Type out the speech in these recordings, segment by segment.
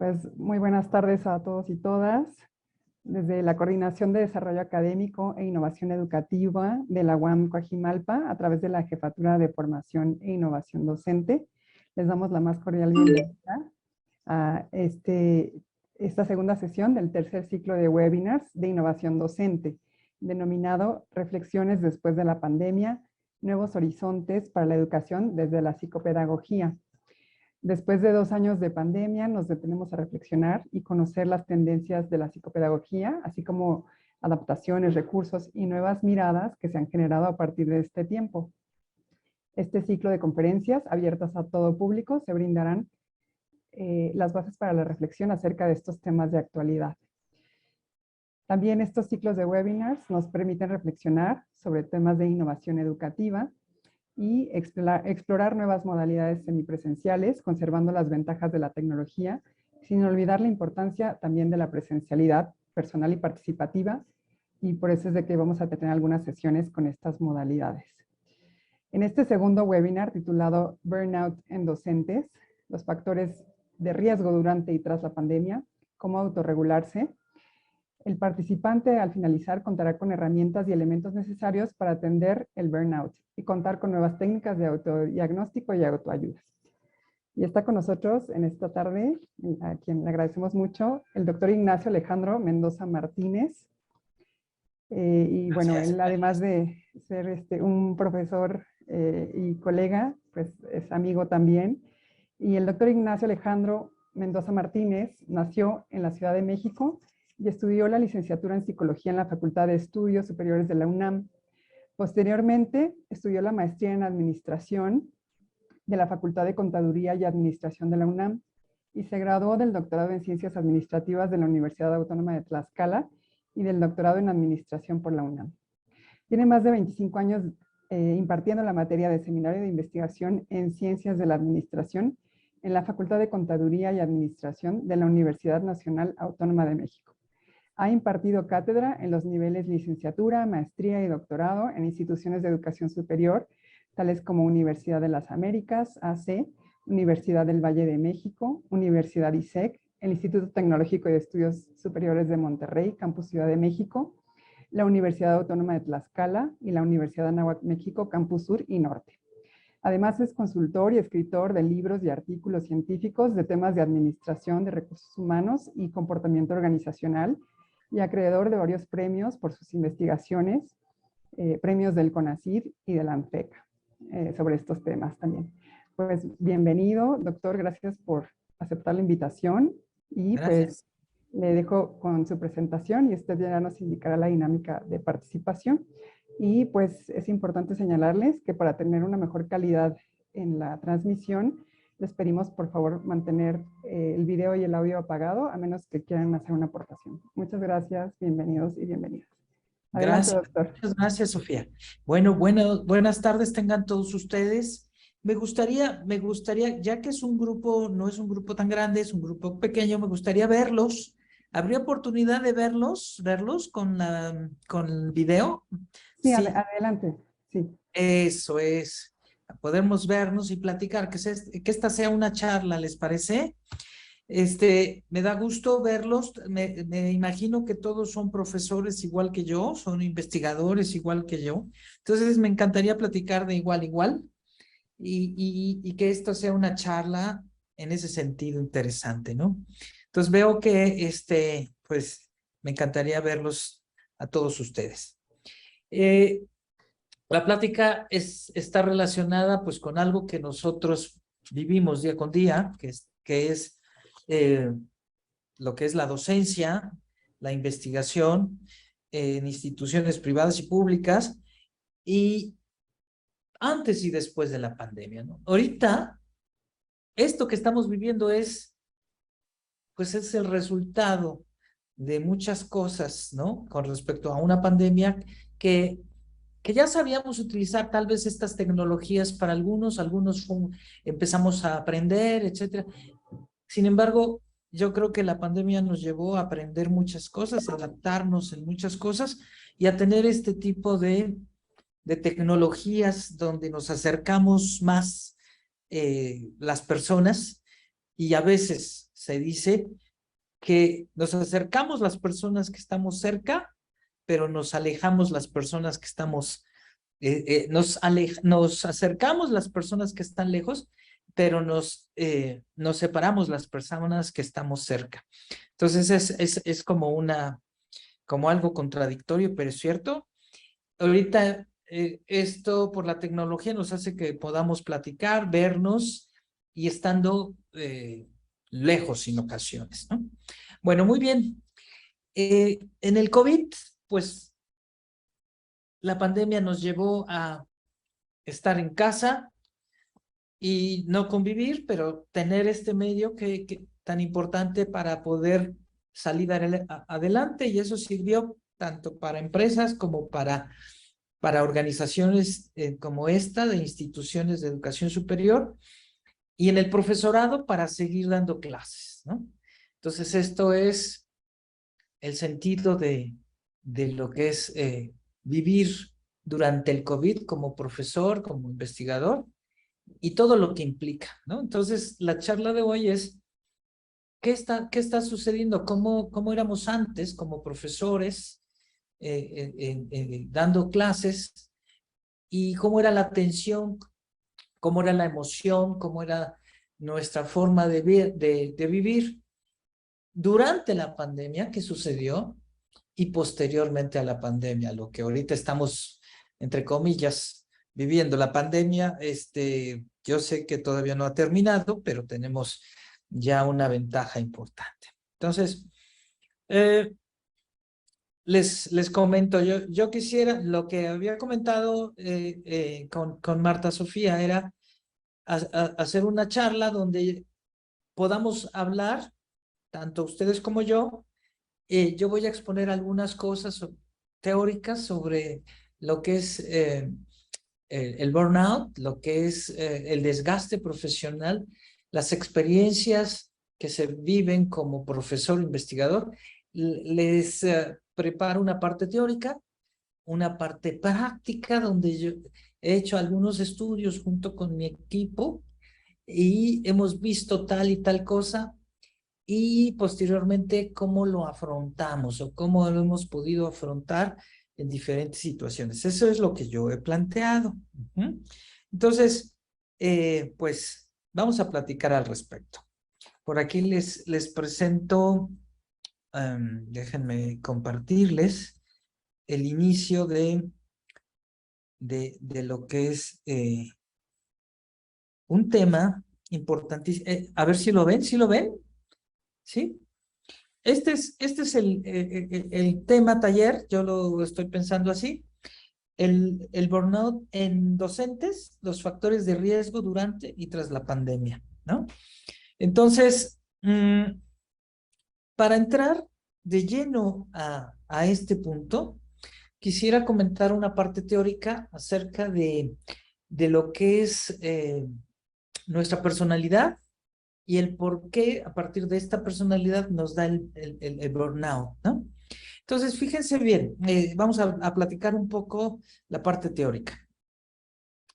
Pues muy buenas tardes a todos y todas. Desde la Coordinación de Desarrollo Académico e Innovación Educativa de la UAM Coajimalpa, a través de la Jefatura de Formación e Innovación Docente, les damos la más cordial bienvenida a esta segunda sesión del tercer ciclo de webinars de innovación docente, denominado Reflexiones después de la pandemia, nuevos horizontes para la educación desde la psicopedagogía. Después de 2 años de pandemia, nos detenemos a reflexionar y conocer las tendencias de la psicopedagogía, así como adaptaciones, recursos y nuevas miradas que se han generado a partir de este tiempo. Este ciclo de conferencias abiertas a todo público se brindarán las bases para la reflexión acerca de estos temas de actualidad. También estos ciclos de webinars nos permiten reflexionar sobre temas de innovación educativa y explorar nuevas modalidades semipresenciales, conservando las ventajas de la tecnología, sin olvidar la importancia también de la presencialidad personal y participativa, y por eso es de que vamos a tener algunas sesiones con estas modalidades. En este segundo webinar, titulado Burnout en docentes, los factores de riesgo durante y tras la pandemia, cómo autorregularse, el participante al finalizar contará con herramientas y elementos necesarios para atender el burnout y contar con nuevas técnicas de autodiagnóstico y autoayuda. Y está con nosotros en esta tarde, a quien le agradecemos mucho, el doctor Ignacio Alejandro Mendoza Martínez. Y bueno, él además de ser un profesor y colega, pues es amigo también. Y el doctor Ignacio Alejandro Mendoza Martínez nació en la Ciudad de México y estudió la licenciatura en Psicología en la Facultad de Estudios Superiores de la UNAM. Posteriormente, estudió la maestría en Administración de la Facultad de Contaduría y Administración de la UNAM y se graduó del doctorado en Ciencias Administrativas de la Universidad Autónoma de Tlaxcala y del doctorado en Administración por la UNAM. Tiene más de 25 años impartiendo la materia de Seminario de Investigación en Ciencias de la Administración en la Facultad de Contaduría y Administración de la Universidad Nacional Autónoma de México. Ha impartido cátedra en los niveles licenciatura, maestría y doctorado en instituciones de educación superior, tales como Universidad de las Américas, AC, Universidad del Valle de México, Universidad ISEC, el Instituto Tecnológico de Estudios Superiores de Monterrey, Campus Ciudad de México, la Universidad Autónoma de Tlaxcala y la Universidad de Anáhuac, México, Campus Sur y Norte. Además es consultor y escritor de libros y artículos científicos de temas de administración de recursos humanos y comportamiento organizacional, y acreedor de varios premios por sus investigaciones, premios del CONACYT y de la ANFECA, sobre estos temas también. Pues bienvenido, doctor, gracias por aceptar la invitación y pues le dejo con su presentación y usted ya nos indicará la dinámica de participación. Y pues es importante señalarles que para tener una mejor calidad en la transmisión, les pedimos por favor mantener el video y el audio apagado, a menos que quieran hacer una aportación. Muchas gracias, bienvenidos y bienvenidas. Adelante, Gracias, doctor. muchas gracias, Sofía. Bueno, buenas tardes tengan todos ustedes. Me gustaría, ya que es un grupo, no es un grupo tan grande, es un grupo pequeño, me gustaría verlos. ¿Habría oportunidad de verlos con el video? Sí, Sí, adelante, sí. eso es. Podemos vernos y platicar, que esta sea una charla, ¿les parece? Me da gusto verlos, me imagino que todos son profesores igual que yo, son investigadores igual que yo, entonces me encantaría platicar de igual a igual y que esto sea una charla en ese sentido interesante, ¿no? Entonces veo que pues me encantaría verlos a todos ustedes. La plática está relacionada pues con algo que nosotros vivimos día con día, que es lo que es la docencia, la investigación en instituciones privadas y públicas, y antes y después de la pandemia, ¿no? Ahorita, esto que estamos viviendo pues es el resultado de muchas cosas, ¿no? Con respecto a una pandemia que ya sabíamos utilizar tal vez estas tecnologías para algunos empezamos a aprender, etcétera. Sin embargo, yo creo que la pandemia nos llevó a aprender muchas cosas, a adaptarnos en muchas cosas y a tener este tipo de tecnologías donde nos acercamos más las personas y a veces se dice que nos acercamos las personas que estamos cerca, pero nos alejamos las personas que estamos, nos acercamos las personas que están lejos, pero nos separamos las personas que estamos cerca. Entonces es como como algo contradictorio, pero es cierto. Ahorita esto por la tecnología nos hace que podamos platicar, vernos y estando lejos en ocasiones, ¿no? Bueno, muy bien. En el COVID, pues la pandemia nos llevó a estar en casa y no convivir, pero tener este medio tan importante para poder salir adelante, y eso sirvió tanto para empresas como para organizaciones como esta, de instituciones de educación superior, y en el profesorado para seguir dando clases, ¿no? Entonces esto es el sentido de lo que es vivir durante el COVID como profesor, como investigador, y todo lo que implica, ¿no? Entonces, la charla de hoy es, qué está sucediendo? ¿Cómo éramos antes como profesores dando clases? ¿Y cómo era la atención? ¿Cómo era la emoción? ¿Cómo era nuestra forma de vivir durante la pandemia que sucedió y posteriormente a la pandemia, lo que ahorita estamos, entre comillas, viviendo? La pandemia, yo sé que todavía no ha terminado, pero tenemos ya una ventaja importante. Entonces, les comento, yo quisiera, lo que había comentado con Marta Sofía era hacer una charla donde podamos hablar, tanto ustedes como yo voy a exponer algunas cosas teóricas sobre lo que es el burnout, lo que es el desgaste profesional, las experiencias que se viven como profesor investigador. Les preparo una parte teórica, una parte práctica, donde yo he hecho algunos estudios junto con mi equipo y hemos visto tal y tal cosa, y posteriormente cómo lo afrontamos o cómo lo hemos podido afrontar en diferentes situaciones. Eso es lo que yo he planteado. Entonces, pues vamos a platicar al respecto. Por aquí les presento, déjenme compartirles el inicio de lo que es un tema importantísimo. A ver si lo ven, ¿sí lo ven? ¿Sí? Este es el tema taller, yo lo estoy pensando así. El burnout en docentes, los factores de riesgo durante y tras la pandemia, ¿no? Entonces, para entrar de lleno a este punto, quisiera comentar una parte teórica acerca de lo que es nuestra personalidad y el por qué a partir de esta personalidad nos da el burnout, ¿no? Entonces, fíjense bien, vamos a platicar un poco la parte teórica.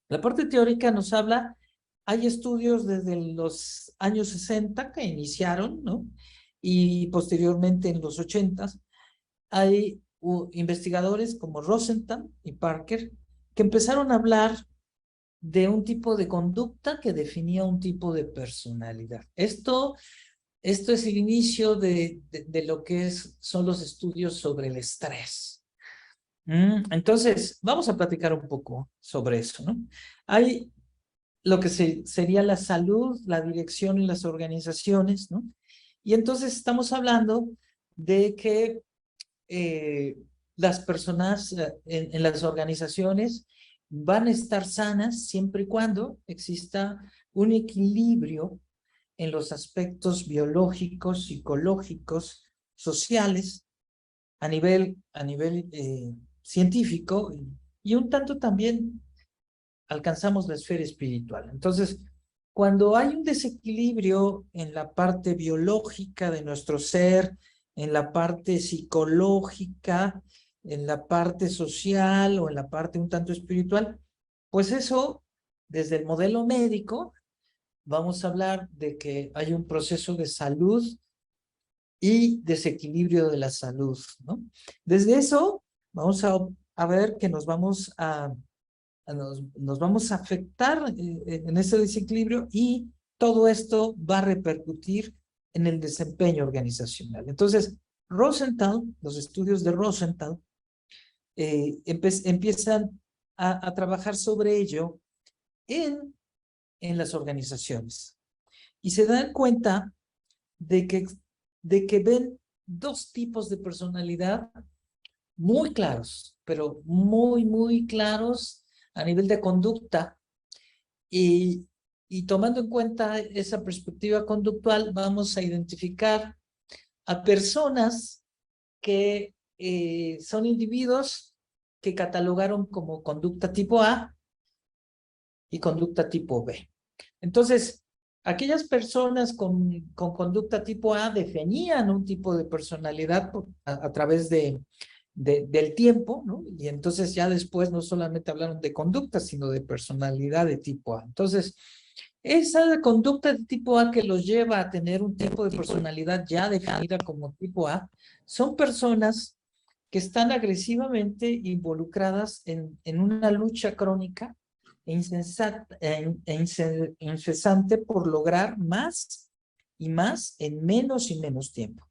La parte teórica nos habla, hay estudios desde los años 60 que iniciaron, ¿no? Y posteriormente en los 80 hay investigadores como Rosenthal y Parker que empezaron a hablar de un tipo de conducta que definía un tipo de personalidad. Esto es el inicio de lo que son los estudios sobre el estrés. Entonces, vamos a platicar un poco sobre eso, ¿no? Hay lo que sería la salud, la dirección en las organizaciones, ¿no? Y entonces estamos hablando de que las personas en las organizaciones van a estar sanas siempre y cuando exista un equilibrio en los aspectos biológicos, psicológicos, sociales, a nivel científico, y un tanto también alcanzamos la esfera espiritual. Entonces, cuando hay un desequilibrio en la parte biológica de nuestro ser, en la parte psicológica, en la parte social o en la parte un tanto espiritual, pues eso, desde el modelo médico, vamos a hablar de que hay un proceso de salud y desequilibrio de la salud, ¿no? Desde eso, vamos a ver que nos vamos nos vamos a afectar en ese desequilibrio y todo esto va a repercutir en el desempeño organizacional. Entonces, Rosenthal, los estudios de Rosenthal, empiezan a trabajar sobre ello en las organizaciones. Y se dan cuenta de que ven dos tipos de personalidad muy claros, pero muy, muy claros a nivel de conducta. Y tomando en cuenta esa perspectiva conductual, vamos a identificar a personas que son individuos que catalogaron como conducta tipo A y conducta tipo B. Entonces, aquellas personas con conducta tipo A definían un tipo de personalidad a través del tiempo, ¿no? Y entonces ya después no solamente hablaron de conducta, sino de personalidad de tipo A. Entonces, esa conducta de tipo A que los lleva a tener un tipo de personalidad ya definida como tipo A, son personas que están agresivamente involucradas en una lucha crónica incesante por lograr más y más en menos y menos tiempo.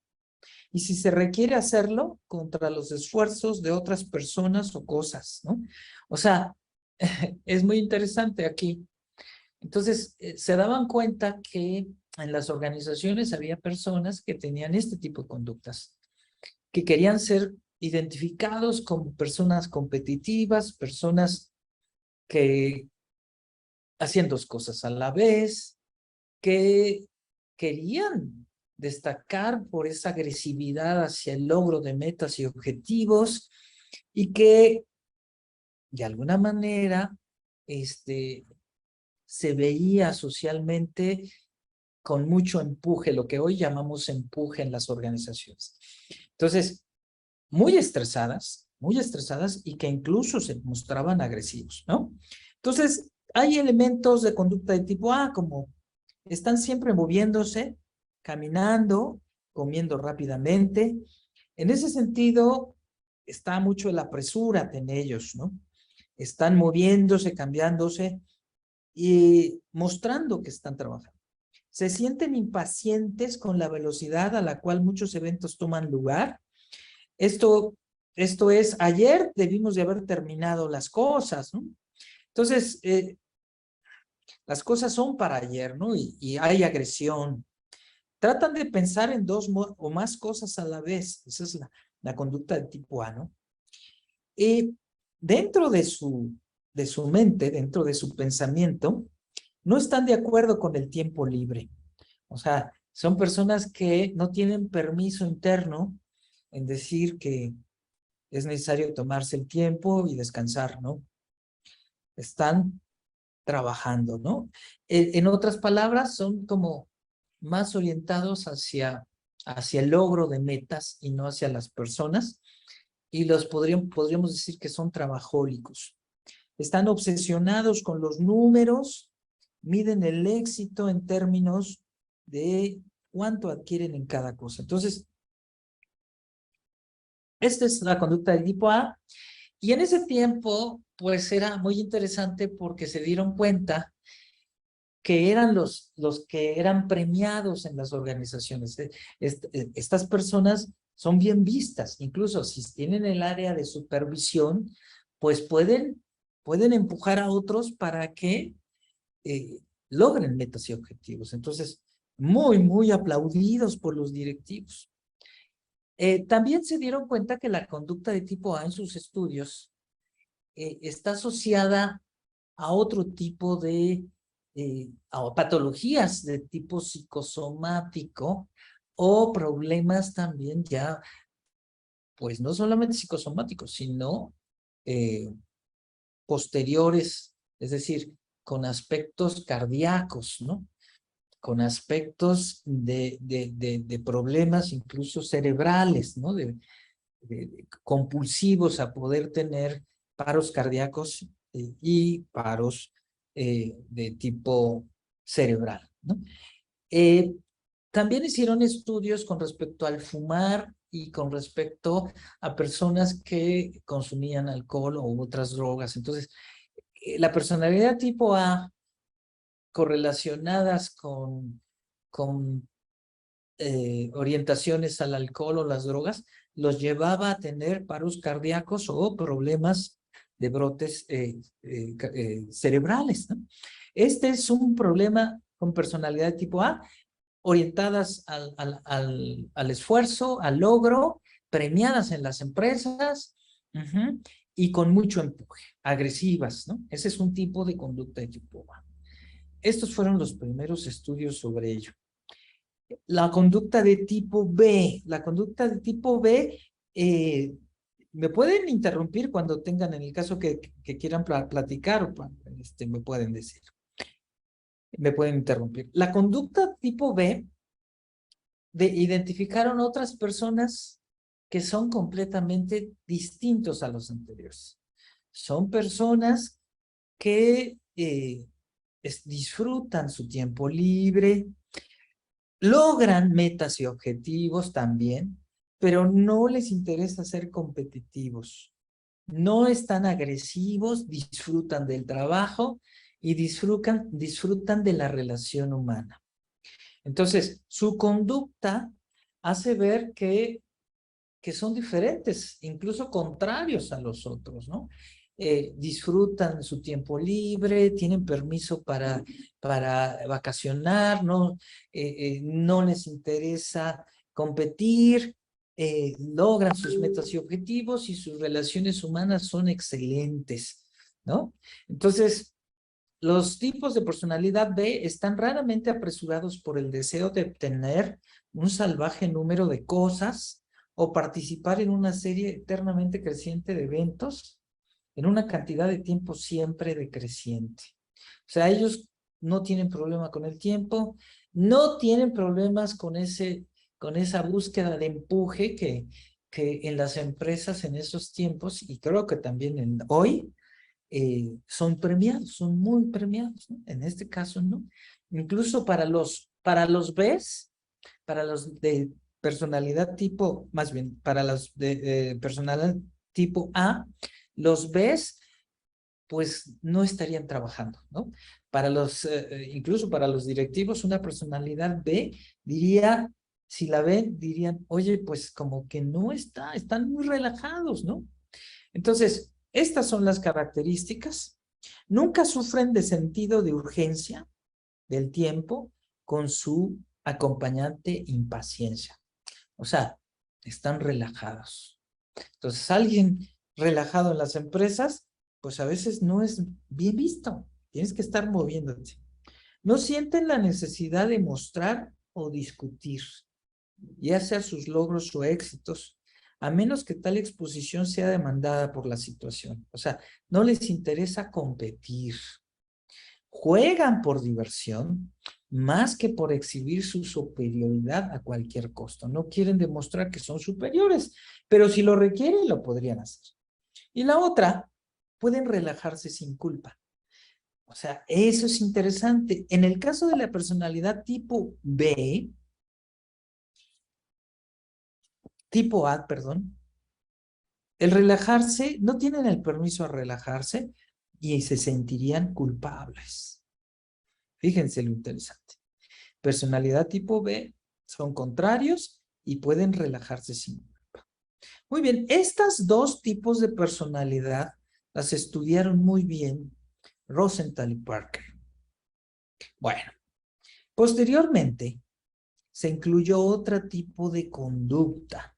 Y si se requiere hacerlo contra los esfuerzos de otras personas o cosas, ¿no? O sea, es muy interesante aquí. Entonces, se daban cuenta que en las organizaciones había personas que tenían este tipo de conductas, que querían ser identificados como personas competitivas, personas que hacían dos cosas a la vez, que querían destacar por esa agresividad hacia el logro de metas y objetivos y que de alguna manera se veía socialmente con mucho empuje, lo que hoy llamamos empuje en las organizaciones. Entonces, muy estresadas y que incluso se mostraban agresivos, ¿no? Entonces, hay elementos de conducta de tipo A, como están siempre moviéndose, caminando, comiendo rápidamente. En ese sentido, está mucho el apresúrate en ellos, ¿no? Están moviéndose, cambiándose y mostrando que están trabajando. Se sienten impacientes con la velocidad a la cual muchos eventos toman lugar. Esto es, ayer debimos de haber terminado las cosas, ¿no? Entonces, las cosas son para ayer, ¿no? Y hay agresión. Tratan de pensar en dos o más cosas a la vez. Esa es la conducta de tipo A, ¿no? Y dentro de su mente, dentro de su pensamiento, no están de acuerdo con el tiempo libre. O sea, son personas que no tienen permiso interno en decir que es necesario tomarse el tiempo y descansar, ¿no? Están trabajando, ¿no? En otras palabras, son como más orientados hacia el logro de metas y no hacia las personas, y podríamos decir que son trabajólicos. Están obsesionados con los números, miden el éxito en términos de cuánto adquieren en cada cosa. Entonces, esta es la conducta del tipo A, y en ese tiempo, pues era muy interesante porque se dieron cuenta que eran los que eran premiados en las organizaciones. Estas personas son bien vistas, incluso si tienen el área de supervisión, pues pueden empujar a otros para que logren metas y objetivos. Entonces, muy, muy aplaudidos por los directivos. También se dieron cuenta que la conducta de tipo A en sus estudios está asociada a otro tipo de a patologías de tipo psicosomático o problemas también ya, pues no solamente psicosomáticos, sino posteriores, es decir, con aspectos cardíacos, ¿no? Con aspectos de problemas incluso cerebrales, ¿no? Compulsivos a poder tener paros cardíacos y paros de tipo cerebral, ¿no? También hicieron estudios con respecto al fumar y con respecto a personas que consumían alcohol u otras drogas. Entonces, la personalidad tipo A correlacionadas con orientaciones al alcohol o las drogas, los llevaba a tener paros cardíacos o problemas de brotes cerebrales, ¿no? Este es un problema con personalidad tipo A, orientadas al esfuerzo, al logro, premiadas en las empresas, y con mucho empuje, agresivas, ¿no? Ese es un tipo de conducta de tipo A. Estos fueron los primeros estudios sobre ello. La conducta de tipo B. La conducta de tipo B, me pueden interrumpir cuando tengan, en el caso que quieran platicar, o me pueden decir. Me pueden interrumpir. La conducta tipo B, identificaron otras personas que son completamente distintos a los anteriores. Son personas que disfrutan su tiempo libre, logran metas y objetivos también, pero no les interesa ser competitivos. No están agresivos, disfrutan del trabajo y disfrutan de la relación humana. Entonces, su conducta hace ver que son diferentes, incluso contrarios a los otros, ¿no? Disfrutan su tiempo libre, tienen permiso para vacacionar, ¿no? No les interesa competir, logran sus metas y objetivos y sus relaciones humanas son excelentes, ¿no? Entonces, los tipos de personalidad B están raramente apresurados por el deseo de obtener un salvaje número de cosas o participar en una serie eternamente creciente de eventos en una cantidad de tiempo siempre decreciente. O sea, ellos no tienen problema con el tiempo, no tienen problemas con esa búsqueda de empuje que en las empresas en esos tiempos, y creo que también hoy, son premiados, son muy premiados, ¿no? En este caso, ¿no? Incluso para los Bs, para los de personalidad tipo, más bien, para los de personalidad tipo A, los Bs, pues no estarían trabajando, ¿no? Para incluso para los directivos, una personalidad B diría, si la ven, dirían, oye, pues como que no están muy relajados, ¿no? Entonces, estas son las características. Nunca sufren de sentido de urgencia del tiempo con su acompañante impaciencia. O sea, están relajados. Entonces, alguien relajado en las empresas, pues a veces no es bien visto. Tienes que estar moviéndote. No sienten la necesidad de mostrar o discutir, ya sea sus logros o éxitos, a menos que tal exposición sea demandada por la situación. O sea, no les interesa competir. Juegan por diversión más que por exhibir su superioridad a cualquier costo. No quieren demostrar que son superiores, pero si lo requieren, lo podrían hacer. Y la otra, pueden relajarse sin culpa. O sea, eso es interesante. En el caso de la personalidad tipo B, tipo A, perdón, el relajarse, no tienen el permiso a relajarse y se sentirían culpables. Fíjense lo interesante. Personalidad tipo B son contrarios y pueden relajarse sin culpa. Muy bien, estas dos tipos de personalidad las estudiaron muy bien Rosenthal y Parker. Bueno, posteriormente se incluyó otro tipo de conducta,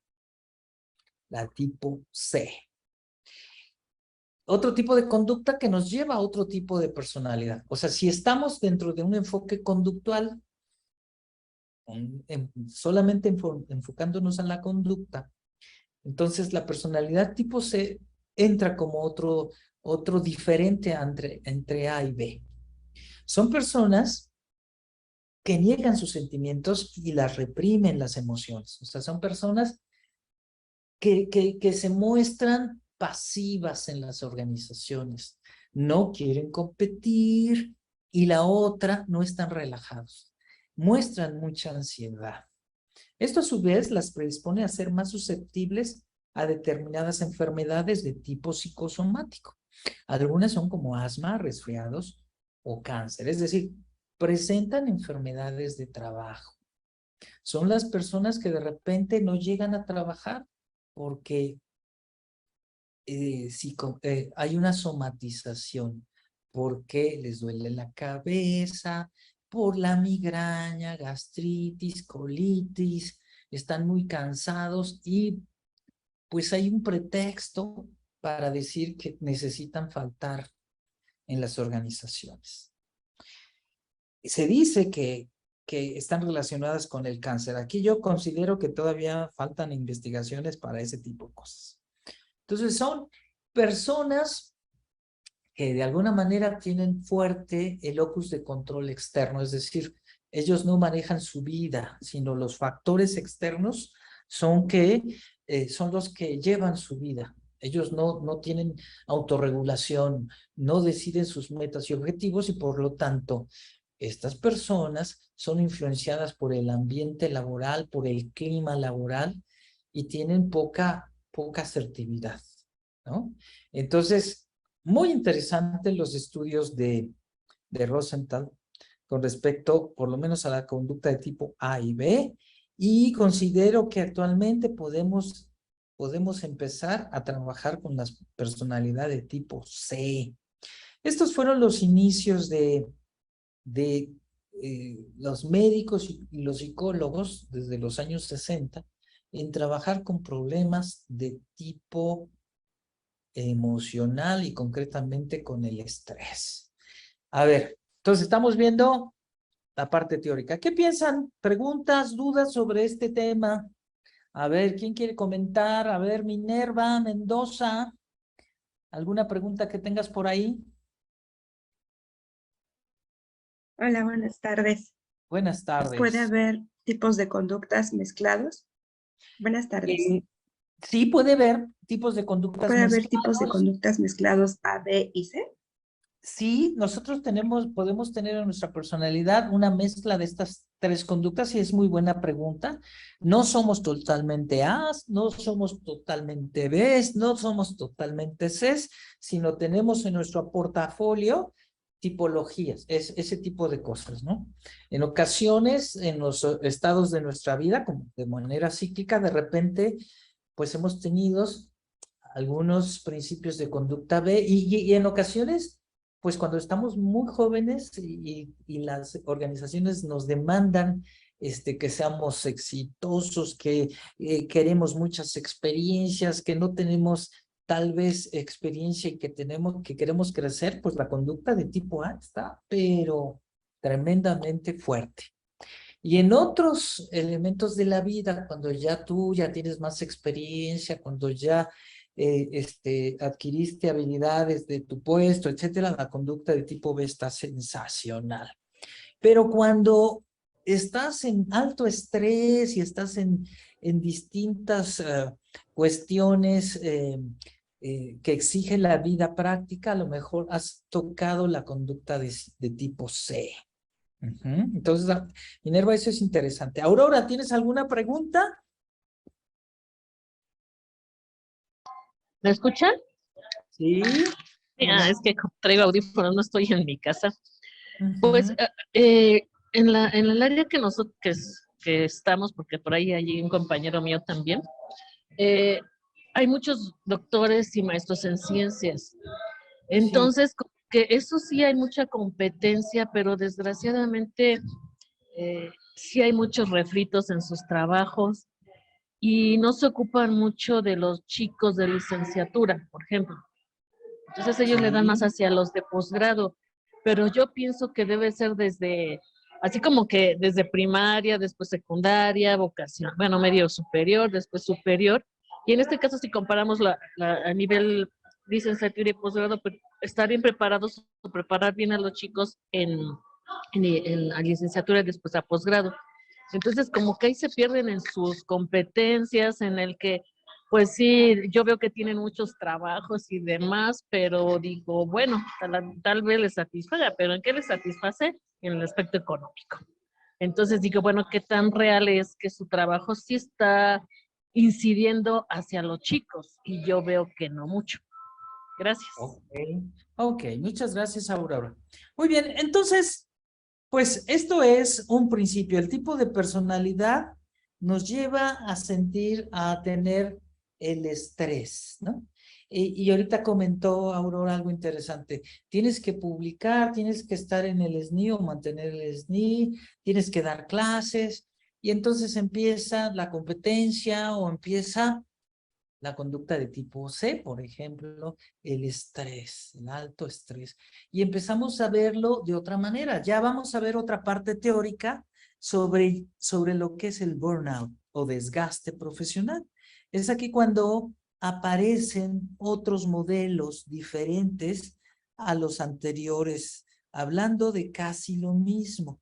la tipo C. Otro tipo de conducta que nos lleva a otro tipo de personalidad. O sea, si estamos dentro de un enfoque conductual, solamente enfocándonos en la conducta, entonces la personalidad tipo C entra como otro diferente entre A y B. Son personas que niegan sus sentimientos y las reprimen las emociones. O sea, son personas que se muestran pasivas en las organizaciones. No quieren competir, y la otra no están relajados. Muestran mucha ansiedad. Esto a su vez las predispone a ser más susceptibles a determinadas enfermedades de tipo psicosomático. Algunas son como asma, resfriados o cáncer, es decir, presentan enfermedades de trabajo. Son las personas que de repente no llegan a trabajar porque hay una somatización, porque les duele la cabeza, por la migraña, gastritis, colitis, están muy cansados y pues hay un pretexto para decir que necesitan faltar en las organizaciones. Se dice que están relacionadas con el cáncer. Aquí yo considero que todavía faltan investigaciones para ese tipo de cosas. Entonces son personas que de alguna manera tienen fuerte el locus de control externo, es decir, ellos no manejan su vida, sino los factores externos son los que llevan su vida. Ellos no tienen autorregulación, no deciden sus metas y objetivos y por lo tanto estas personas son influenciadas por el ambiente laboral, por el clima laboral y tienen poca asertividad, ¿no? Entonces, muy interesantes los estudios de Rosenthal con respecto, por lo menos, a la conducta de tipo A y B, y considero que actualmente podemos empezar a trabajar con la personalidad de tipo C. Estos fueron los inicios de los médicos y los psicólogos desde los años 60 en trabajar con problemas de tipo emocional y concretamente con el estrés. A ver, entonces estamos viendo la parte teórica. ¿Qué piensan? ¿Preguntas, dudas sobre este tema? A ver, ¿quién quiere comentar? A ver, Minerva, Mendoza, ¿alguna pregunta que tengas por ahí? Hola, buenas tardes. Buenas tardes. ¿Puede haber tipos de conductas mezclados? Buenas tardes. Sí, puede haber tipos de conductas ¿Puede haber mezclados. tipos de conductas mezclados A, B y C? Sí, nosotros podemos tener en nuestra personalidad una mezcla de estas tres conductas y es muy buena pregunta. No somos totalmente A's, no somos totalmente B's, no somos totalmente C's, sino tenemos en nuestro portafolio tipologías, ese tipo de cosas, ¿no? En ocasiones, en los estados de nuestra vida, como de manera cíclica, de repente, pues hemos tenido algunos principios de conducta B y en ocasiones pues cuando estamos muy jóvenes y las organizaciones nos demandan que seamos exitosos, que queremos muchas experiencias, que no tenemos tal vez experiencia y que queremos crecer, pues la conducta de tipo A está, pero tremendamente fuerte. Y en otros elementos de la vida, cuando ya tú ya tienes más experiencia, cuando ya adquiriste habilidades de tu puesto, etcétera, la conducta de tipo B está sensacional. Pero cuando estás en alto estrés y estás en distintas cuestiones que exige la vida práctica, a lo mejor has tocado la conducta de tipo C. Entonces, Minerva, eso es interesante. Aurora, ¿tienes alguna pregunta? ¿Me escuchan? Sí. Es que como traigo audífonos, no estoy en mi casa. Pues en el área que nosotros que estamos, porque por ahí hay un compañero mío también, hay muchos doctores y maestros en ciencias. Entonces, que eso sí hay mucha competencia, pero desgraciadamente sí hay muchos refritos en sus trabajos y no se ocupan mucho de los chicos de licenciatura, por ejemplo. Entonces ellos le dan más hacia los de posgrado, pero yo pienso que debe ser así como que desde primaria, después secundaria, vocación, bueno, medio superior, después superior, y en este caso si comparamos a nivel licenciatura y posgrado, pues, estar bien preparados o preparar bien a los chicos en la licenciatura y después a posgrado. Entonces, como que ahí se pierden en sus competencias, en el que pues sí, yo veo que tienen muchos trabajos y demás, pero digo, bueno, tal vez les satisfaga, pero ¿en qué les satisface? En el aspecto económico. Entonces digo, bueno, ¿qué tan real es que su trabajo sí está incidiendo hacia los chicos? Y yo veo que no mucho. Gracias. Ok, muchas gracias, Aurora. Muy bien, entonces, pues esto es un principio. El tipo de personalidad nos lleva a sentir, a tener el estrés, ¿no? Y ahorita comentó Aurora algo interesante. Tienes que publicar, tienes que estar en el SNI o mantener el SNI, tienes que dar clases, y entonces empieza la competencia o empieza la conducta de tipo C, por ejemplo, el estrés, el alto estrés. Y empezamos a verlo de otra manera. Ya vamos a ver otra parte teórica sobre lo que es el burnout o desgaste profesional. Es aquí cuando aparecen otros modelos diferentes a los anteriores, hablando de casi lo mismo.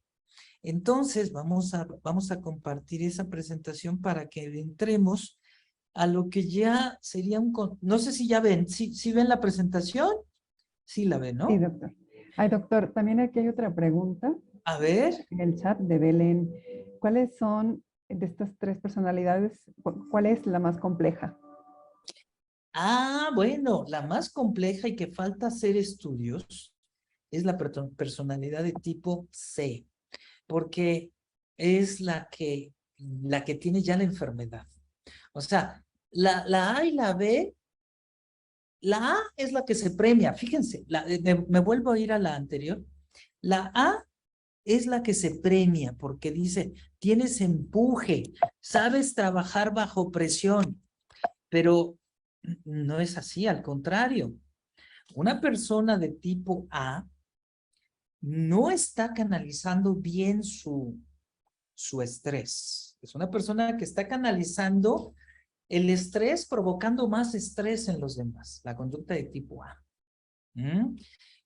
Entonces, vamos a compartir esa presentación para que entremos a lo que ya sería no sé si ya ven, ¿sí ven la presentación? Sí la ven, Sí, ¿no? doctor. Ay, doctor, también aquí hay otra pregunta A ver. en el chat de Belén. ¿Cuáles son de estas tres personalidades, cuál es la más compleja? Bueno, la más compleja y que falta hacer estudios es la personalidad de tipo C, porque es la que tiene ya la enfermedad. O sea, la A y la B, la A es la que se premia. Fíjense, me vuelvo a ir a la anterior. La A es la que se premia porque dice, tienes empuje, sabes trabajar bajo presión, pero no es así, al contrario. Una persona de tipo A no está canalizando bien su estrés. Es una persona que está canalizando el estrés, provocando más estrés en los demás, la conducta de tipo A.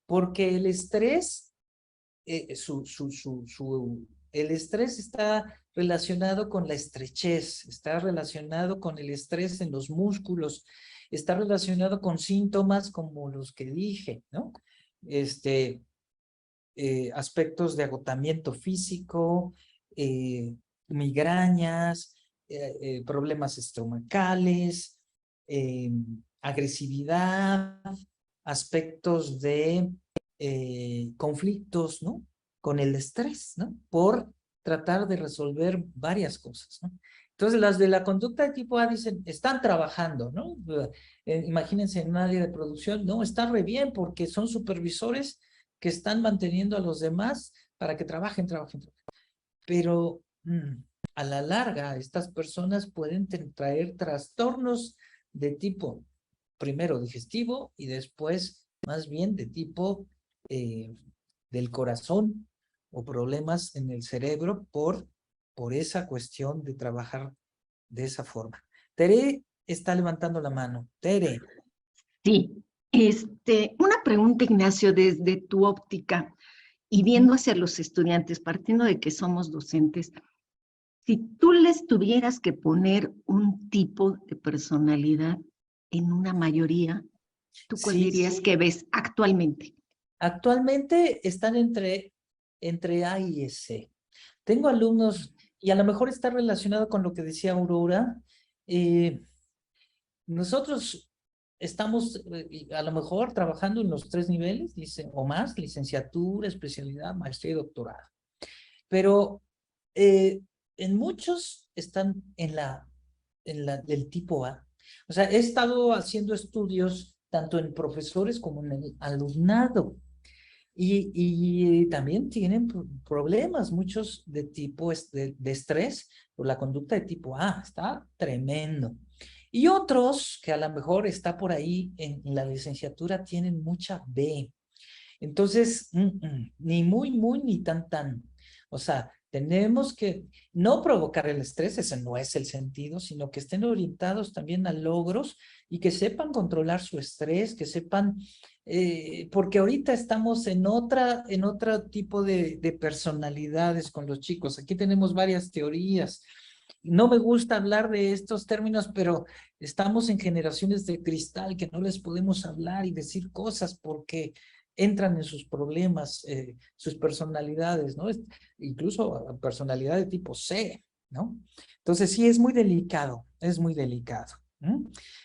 Porque el estrés, el estrés está relacionado con la estrechez, está relacionado con el estrés en los músculos, está relacionado con síntomas como los que dije, ¿no? Aspectos de agotamiento físico, migrañas, problemas estomacales, agresividad, aspectos de conflictos, ¿no? Con el estrés, ¿no? Por tratar de resolver varias cosas, ¿no? Entonces, las de la conducta de tipo A dicen, están trabajando, ¿no? Imagínense en un área de producción, no, está re bien porque son supervisores que están manteniendo a los demás para que trabajen. Pero a la larga, estas personas pueden traer trastornos de tipo, primero digestivo y después más bien de tipo del corazón o problemas en el cerebro por esa cuestión de trabajar de esa forma. Tere está levantando la mano. Tere. Sí, una pregunta, Ignacio, desde tu óptica y viendo hacia los estudiantes, partiendo de que somos docentes, si tú les tuvieras que poner un tipo de personalidad en una mayoría, ¿tú cuál dirías que ves actualmente? Actualmente están entre A y C. Tengo alumnos, y a lo mejor está relacionado con lo que decía Aurora, nosotros estamos a lo mejor trabajando en los 3 niveles o más, licenciatura, especialidad, maestría y doctorado. Pero en muchos están en del tipo A. O sea, he estado haciendo estudios tanto en profesores como en el alumnado. Y también tienen problemas, muchos de tipo de estrés por la conducta de tipo A. Está tremendo. Y otros que a lo mejor está por ahí en la licenciatura tienen mucha B. Entonces, ni muy, ni tan. O sea, tenemos que no provocar el estrés, ese no es el sentido, sino que estén orientados también a logros y que sepan controlar su estrés, que sepan, porque ahorita estamos en otro tipo de personalidades con los chicos. Aquí tenemos varias teorías. no me gusta hablar de estos términos, pero estamos en generaciones de cristal que no les podemos hablar y decir cosas porque entran en sus problemas, sus personalidades, ¿no? Incluso personalidad de tipo C, ¿no? Entonces sí, es muy delicado, es muy delicado.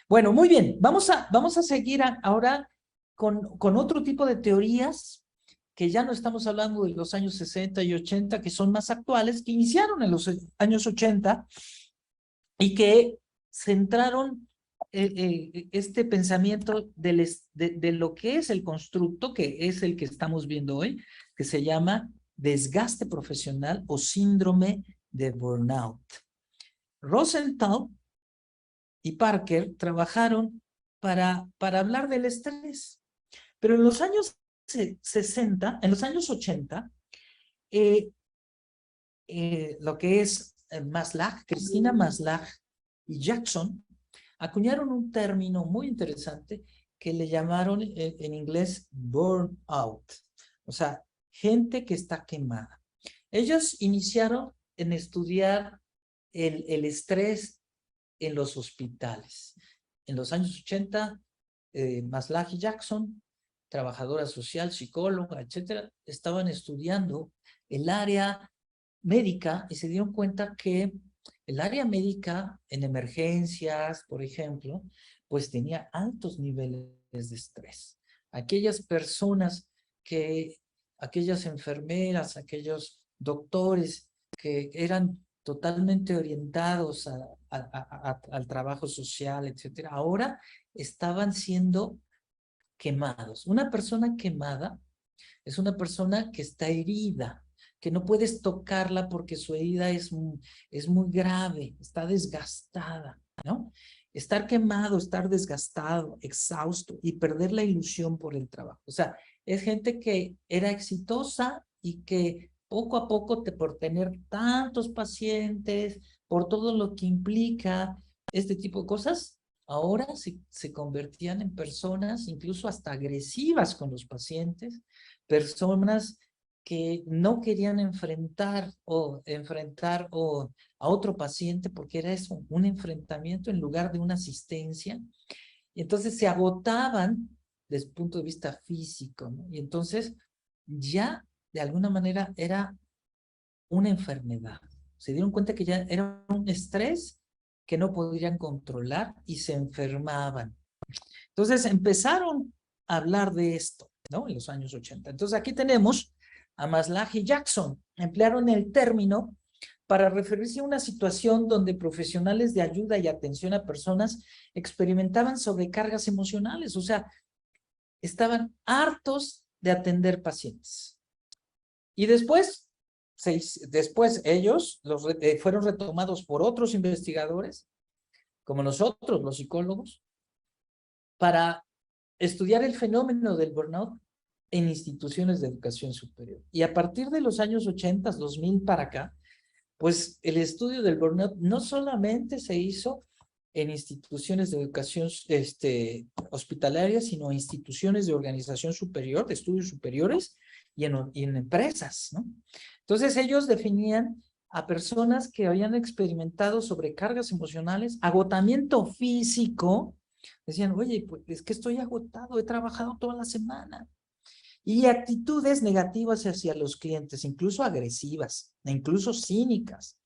Bueno, muy bien, vamos a seguir ahora con otro tipo de teorías que ya no estamos hablando de los años 60 y 80, que son más actuales, que iniciaron en los años 80 y que centraron este pensamiento de lo que es el constructo, que es el que estamos viendo hoy, que se llama desgaste profesional o síndrome de burnout. Rosenthal y Parker trabajaron para hablar del estrés, pero en los años 60, en los años 80, lo que es Maslach, Cristina Maslach y Jackson, acuñaron un término muy interesante que le llamaron en inglés burnout, o sea, gente que está quemada. Ellos iniciaron en estudiar el estrés en los hospitales. En los años 80, Maslach y Jackson, trabajadora social, psicóloga, etcétera, estaban estudiando el área médica y se dieron cuenta que el área médica en emergencias, por ejemplo, pues tenía altos niveles de estrés. Aquellas personas aquellas enfermeras, aquellos doctores que eran totalmente orientados al trabajo social, etcétera, ahora estaban siendo quemados. Una persona quemada es una persona que está herida, que no puedes tocarla porque su herida es muy grave, está desgastada, ¿no? Estar quemado, estar desgastado, exhausto y perder la ilusión por el trabajo. O sea, es gente que era exitosa y que poco a poco, por tener tantos pacientes, por todo lo que implica este tipo de cosas, ahora se convertían en personas incluso hasta agresivas con los pacientes, personas que no querían enfrentar a otro paciente porque era eso, un enfrentamiento en lugar de una asistencia. Y entonces se agotaban desde el punto de vista físico, ¿no? Y entonces ya de alguna manera era una enfermedad. Se dieron cuenta que ya era un estrés que no podían controlar y se enfermaban. Entonces empezaron a hablar de esto, ¿no? En los años 80. Entonces aquí tenemos a Maslach y Jackson. Emplearon el término para referirse a una situación donde profesionales de ayuda y atención a personas experimentaban sobrecargas emocionales, o sea, estaban hartos de atender pacientes. Y después ellos fueron retomados por otros investigadores, como nosotros, los psicólogos, para estudiar el fenómeno del burnout en instituciones de educación superior. Y a partir de los años 80, 2000 para acá, pues el estudio del burnout no solamente se hizo en instituciones de educación hospitalaria, sino en instituciones de organización superior, de estudios superiores y en empresas, ¿no? Entonces ellos definían a personas que habían experimentado sobrecargas emocionales, agotamiento físico. Decían, oye, pues es que estoy agotado, he trabajado toda la semana. Y actitudes negativas hacia los clientes, incluso agresivas, e incluso cínicas.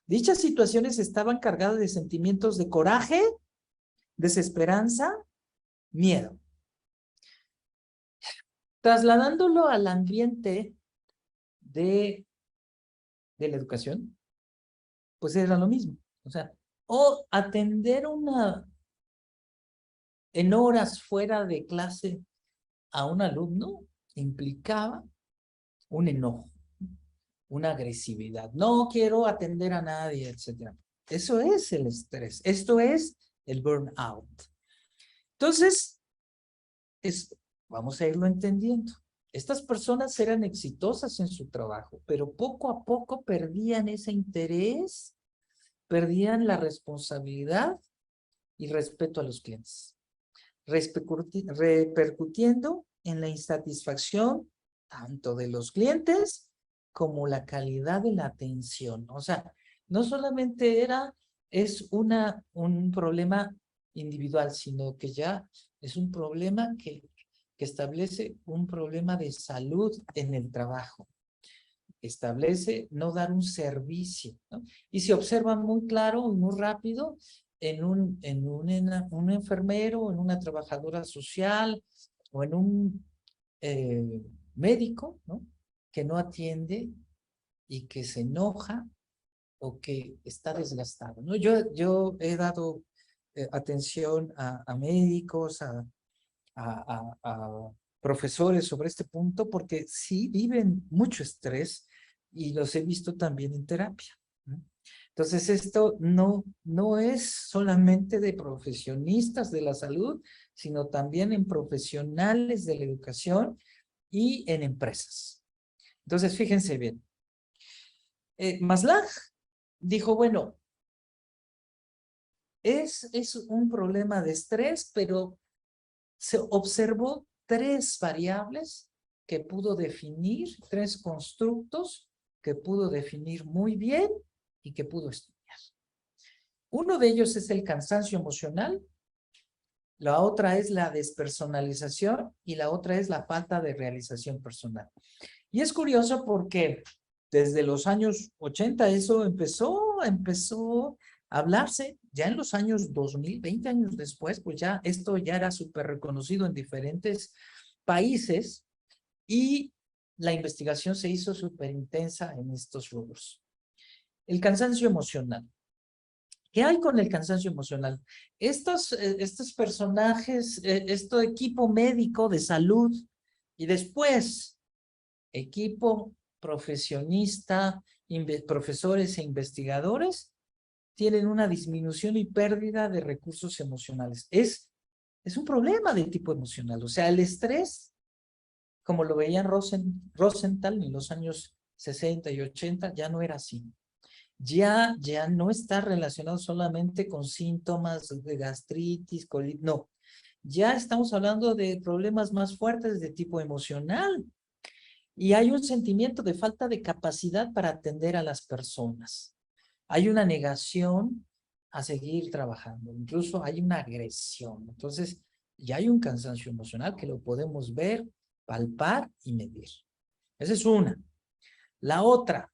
Dichas situaciones estaban cargadas de sentimientos de coraje, desesperanza, miedo. Trasladándolo al ambiente de la educación, pues era lo mismo. O sea, atender en horas fuera de clase a un alumno implicaba un enojo, una agresividad. No quiero atender a nadie, etc. Eso es el estrés. Esto es el burnout. Entonces, vamos a irlo entendiendo. Estas personas eran exitosas en su trabajo, pero poco a poco perdían ese interés, perdían la responsabilidad y respeto a los clientes, repercutiendo en la insatisfacción tanto de los clientes como la calidad de la atención. O sea, no solamente es un problema individual, sino que ya es un problema que establece un problema de salud en el trabajo. Establece no dar un servicio, ¿no? Y se observa muy claro y muy rápido en un enfermero, en una trabajadora social o en un médico, ¿no? Que no atiende y que se enoja o que está desgastado, ¿no? Yo he dado atención a médicos, a profesores sobre este punto porque sí viven mucho estrés y los he visto también en terapia, ¿no? Entonces esto no es solamente de profesionistas de la salud, sino también en profesionales de la educación y en empresas. Entonces fíjense bien, Maslow dijo, bueno, es un problema de estrés, pero se observó 3 variables que pudo definir, 3 constructos que pudo definir muy bien y que pudo estudiar. Uno de ellos es el cansancio emocional, la otra es la despersonalización y la otra es la falta de realización personal. Y es curioso porque desde los años 80 eso empezó a hablarse. Ya en los años 2000, 20 años después, pues ya esto ya era súper reconocido en diferentes países y la investigación se hizo súper intensa en estos rubros. El cansancio emocional. ¿Qué hay con el cansancio emocional? Estos personajes, este equipo médico de salud y después equipo profesionista, profesores e investigadores, tienen una disminución y pérdida de recursos emocionales. Es un problema de tipo emocional. O sea, el estrés, como lo veían Rosenthal en los años 60 y 80, ya no era así. Ya no está relacionado solamente con síntomas de gastritis, colitis, no. Ya estamos hablando de problemas más fuertes de tipo emocional. Y hay un sentimiento de falta de capacidad para atender a las personas. Hay una negación a seguir trabajando. Incluso hay una agresión. Entonces, ya hay un cansancio emocional que lo podemos ver, palpar y medir. Esa es una. La otra,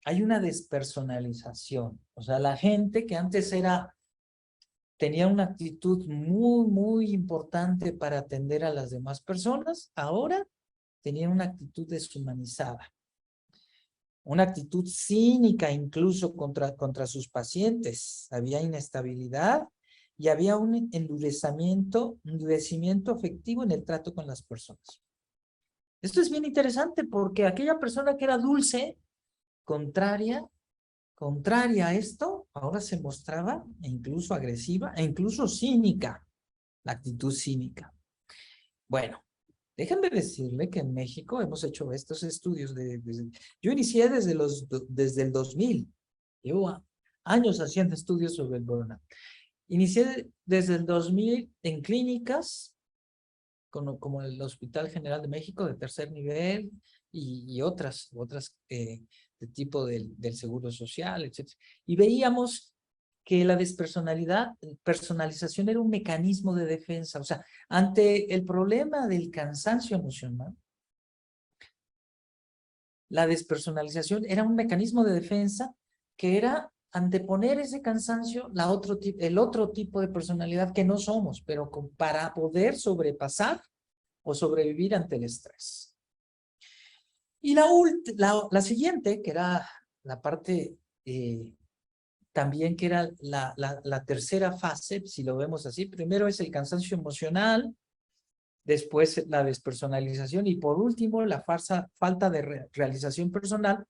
hay una despersonalización. O sea, la gente que antes tenía una actitud muy, muy importante para atender a las demás personas, ahora tenían una actitud deshumanizada, una actitud cínica incluso contra sus pacientes. Había inestabilidad y había un endurecimiento afectivo en el trato con las personas. Esto es bien interesante porque aquella persona que era dulce, contraria a esto, ahora se mostraba incluso agresiva e incluso cínica, la actitud cínica. Bueno, déjenme decirle que en México hemos hecho estos estudios. Yo inicié desde el 2000. Llevo años haciendo estudios sobre el burnout. Inicié desde el 2000 en clínicas, como el Hospital General de México de tercer nivel y otras de tipo del Seguro Social, etc. Y veíamos que la personalización era un mecanismo de defensa. O sea, ante el problema del cansancio emocional, la despersonalización era un mecanismo de defensa que era anteponer ese cansancio, el otro tipo de personalidad que no somos, pero para poder sobrepasar o sobrevivir ante el estrés. Y la siguiente, que era la parte también que era la tercera fase, si lo vemos así, primero es el cansancio emocional, después la despersonalización y por último la falta de realización personal,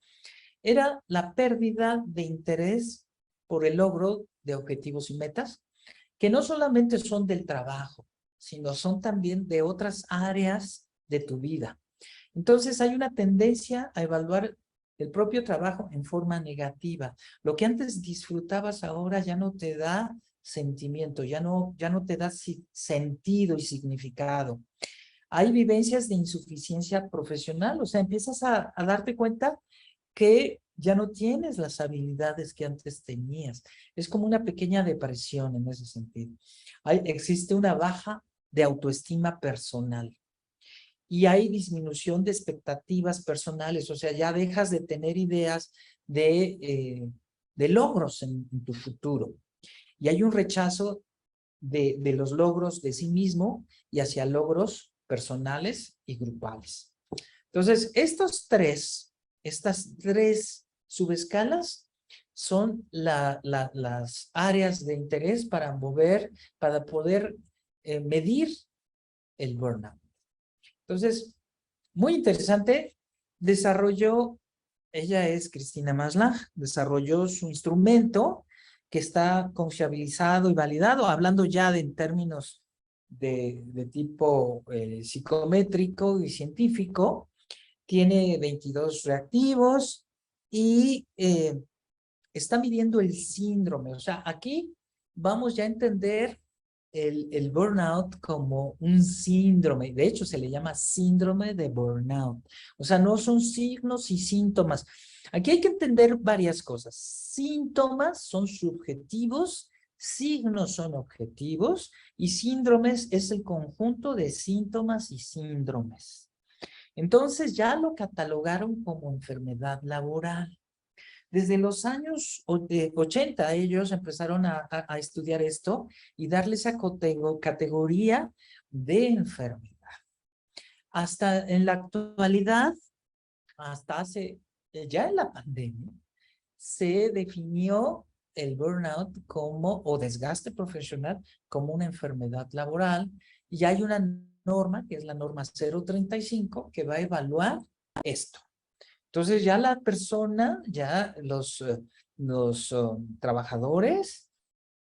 era la pérdida de interés por el logro de objetivos y metas, que no solamente son del trabajo, sino son también de otras áreas de tu vida. Entonces hay una tendencia a evaluar el propio trabajo en forma negativa. Lo que antes disfrutabas ahora ya no te da sentimiento, ya no te da sentido y significado. Hay vivencias de insuficiencia profesional, o sea, empiezas a darte cuenta que ya no tienes las habilidades que antes tenías. Es como una pequeña depresión en ese sentido. Existe una baja de autoestima personal y hay disminución de expectativas personales, o sea, ya dejas de tener ideas de logros en tu futuro. Y hay un rechazo de los logros de sí mismo y hacia logros personales y grupales. Entonces, estas tres subescalas son las áreas de interés para poder medir el burnout. Entonces, muy interesante, ella es Cristina Maslach, desarrolló su instrumento que está confiabilizado y validado, hablando ya en términos de tipo psicométrico y científico. Tiene 22 reactivos y está midiendo el síndrome. O sea, aquí vamos ya a entender el burnout como un síndrome. De hecho, se le llama síndrome de burnout. O sea, no son signos y síntomas. Aquí hay que entender varias cosas. Síntomas son subjetivos, signos son objetivos y síndromes es el conjunto de síntomas y síndromes. Entonces ya lo catalogaron como enfermedad laboral. Desde los años 80 ellos empezaron a estudiar esto y darle esa categoría de enfermedad. Hasta en la actualidad, ya en la pandemia, se definió el burnout o desgaste profesional como una enfermedad laboral y hay una norma, que es la norma 035, que va a evaluar esto. Entonces ya la persona, ya los trabajadores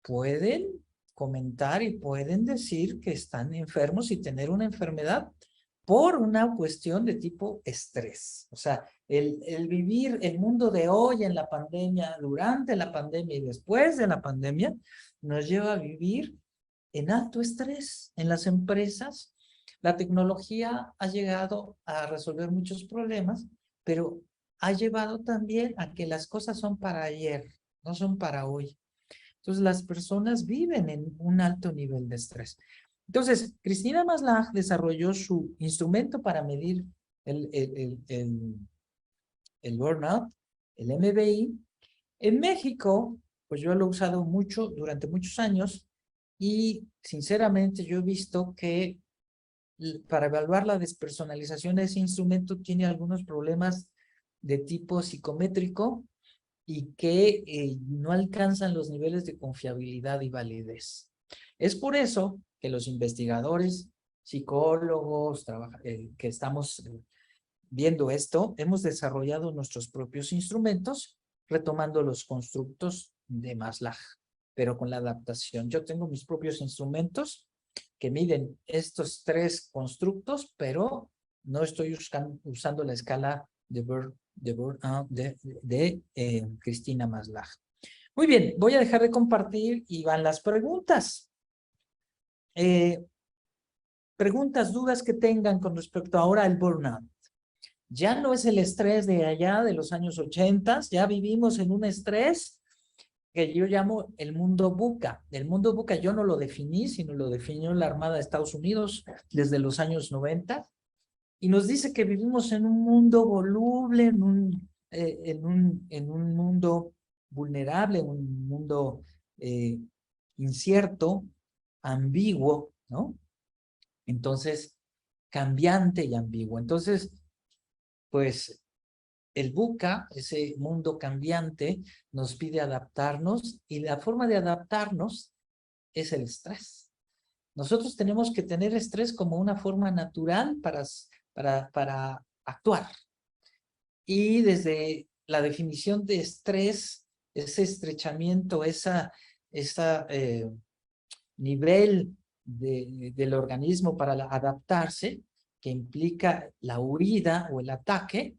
pueden comentar y pueden decir que están enfermos y tener una enfermedad por una cuestión de tipo estrés. O sea, el vivir el mundo de hoy en la pandemia, durante la pandemia y después de la pandemia, nos lleva a vivir en alto estrés en las empresas. La tecnología ha llegado a resolver muchos problemas, pero ha llevado también a que las cosas son para ayer, no son para hoy. Entonces, las personas viven en un alto nivel de estrés. Entonces, Cristina Maslach desarrolló su instrumento para medir el burnout, el MBI. En México, pues yo lo he usado mucho, durante muchos años, y sinceramente yo he visto que para evaluar la despersonalización de ese instrumento tiene algunos problemas de tipo psicométrico y que no alcanzan los niveles de confiabilidad y validez. Es por eso que los investigadores, psicólogos, que estamos viendo esto, hemos desarrollado nuestros propios instrumentos, retomando los constructos de Maslach, pero con la adaptación. Yo tengo mis propios instrumentos que miden estos tres constructos, pero no estoy usando la escala de Cristina Maslach. Muy bien, voy a dejar de compartir y van las preguntas. Preguntas, dudas que tengan con respecto ahora al burnout. Ya no es el estrés de allá, de los años 80, ya vivimos en un estrés que yo llamo el mundo VUCA. El mundo VUCA yo no lo definí, sino lo definió la Armada de Estados Unidos desde los años 90, y nos dice que vivimos en un mundo voluble, en un mundo vulnerable, un mundo incierto, ambiguo, ¿no? Entonces, cambiante y ambiguo. Entonces, pues, el VUCA, ese mundo cambiante, nos pide adaptarnos y la forma de adaptarnos es el estrés. Nosotros tenemos que tener estrés como una forma natural para actuar. Y desde la definición de estrés, ese estrechamiento, ese nivel del organismo para adaptarse, que implica la huida o el ataque,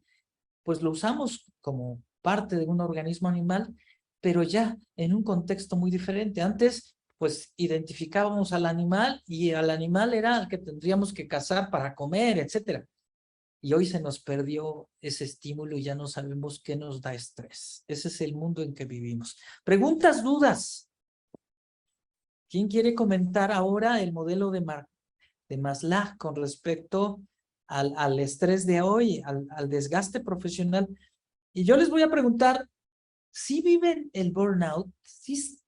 pues lo usamos como parte de un organismo animal, pero ya en un contexto muy diferente. Antes, pues identificábamos al animal y al animal era el que tendríamos que cazar para comer, etcétera. y hoy se nos perdió ese estímulo y ya no sabemos qué nos da estrés. Ese es el mundo en que vivimos. Preguntas, dudas. ¿Quién quiere comentar ahora el modelo de Maslow con respecto al estrés de hoy, al desgaste profesional? Y yo les voy a preguntar, ¿sí viven el burnout? ¿Sí,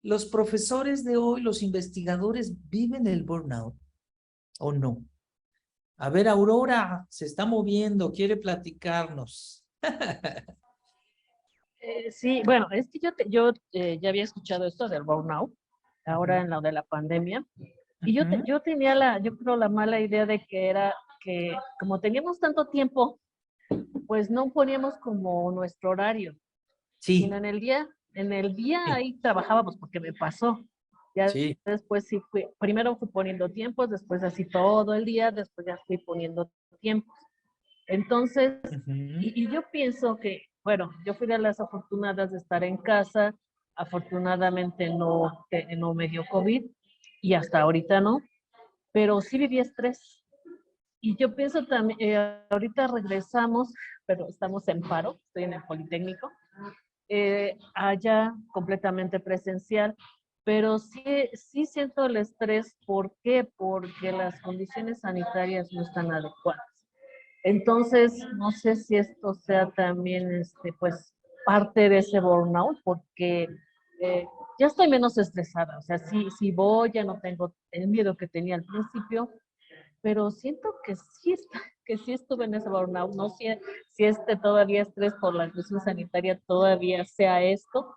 los profesores de hoy, los investigadores, viven el burnout o no? A ver, Aurora se está moviendo, quiere platicarnos. Sí, bueno, es que yo ya había escuchado esto del burnout, ahora en lo de la pandemia, y yo tenía yo creo la mala idea de que era que como teníamos tanto tiempo, pues no poníamos como nuestro horario, Sí, sino en el día ahí trabajábamos porque me pasó. Ya sí. después sí primero fui poniendo tiempos, después así todo el día, después ya fui poniendo tiempos. Entonces, y yo pienso que, bueno, yo fui de las afortunadas de estar en casa, afortunadamente no me dio COVID y hasta ahorita no, pero sí viví estrés. Y yo pienso también, ahorita regresamos, pero estamos en paro, estoy en el Politécnico, allá completamente presencial, pero sí siento el estrés. ¿Por qué? Porque las condiciones sanitarias no están adecuadas. Entonces, no sé si esto sea también, pues, parte de ese burnout, porque ya estoy menos estresada. O sea, sí voy, ya no tengo el miedo que tenía al principio, pero siento que sí estuve en ese burnout. No sé si todavía estrés por la crisis sanitaria todavía sea esto,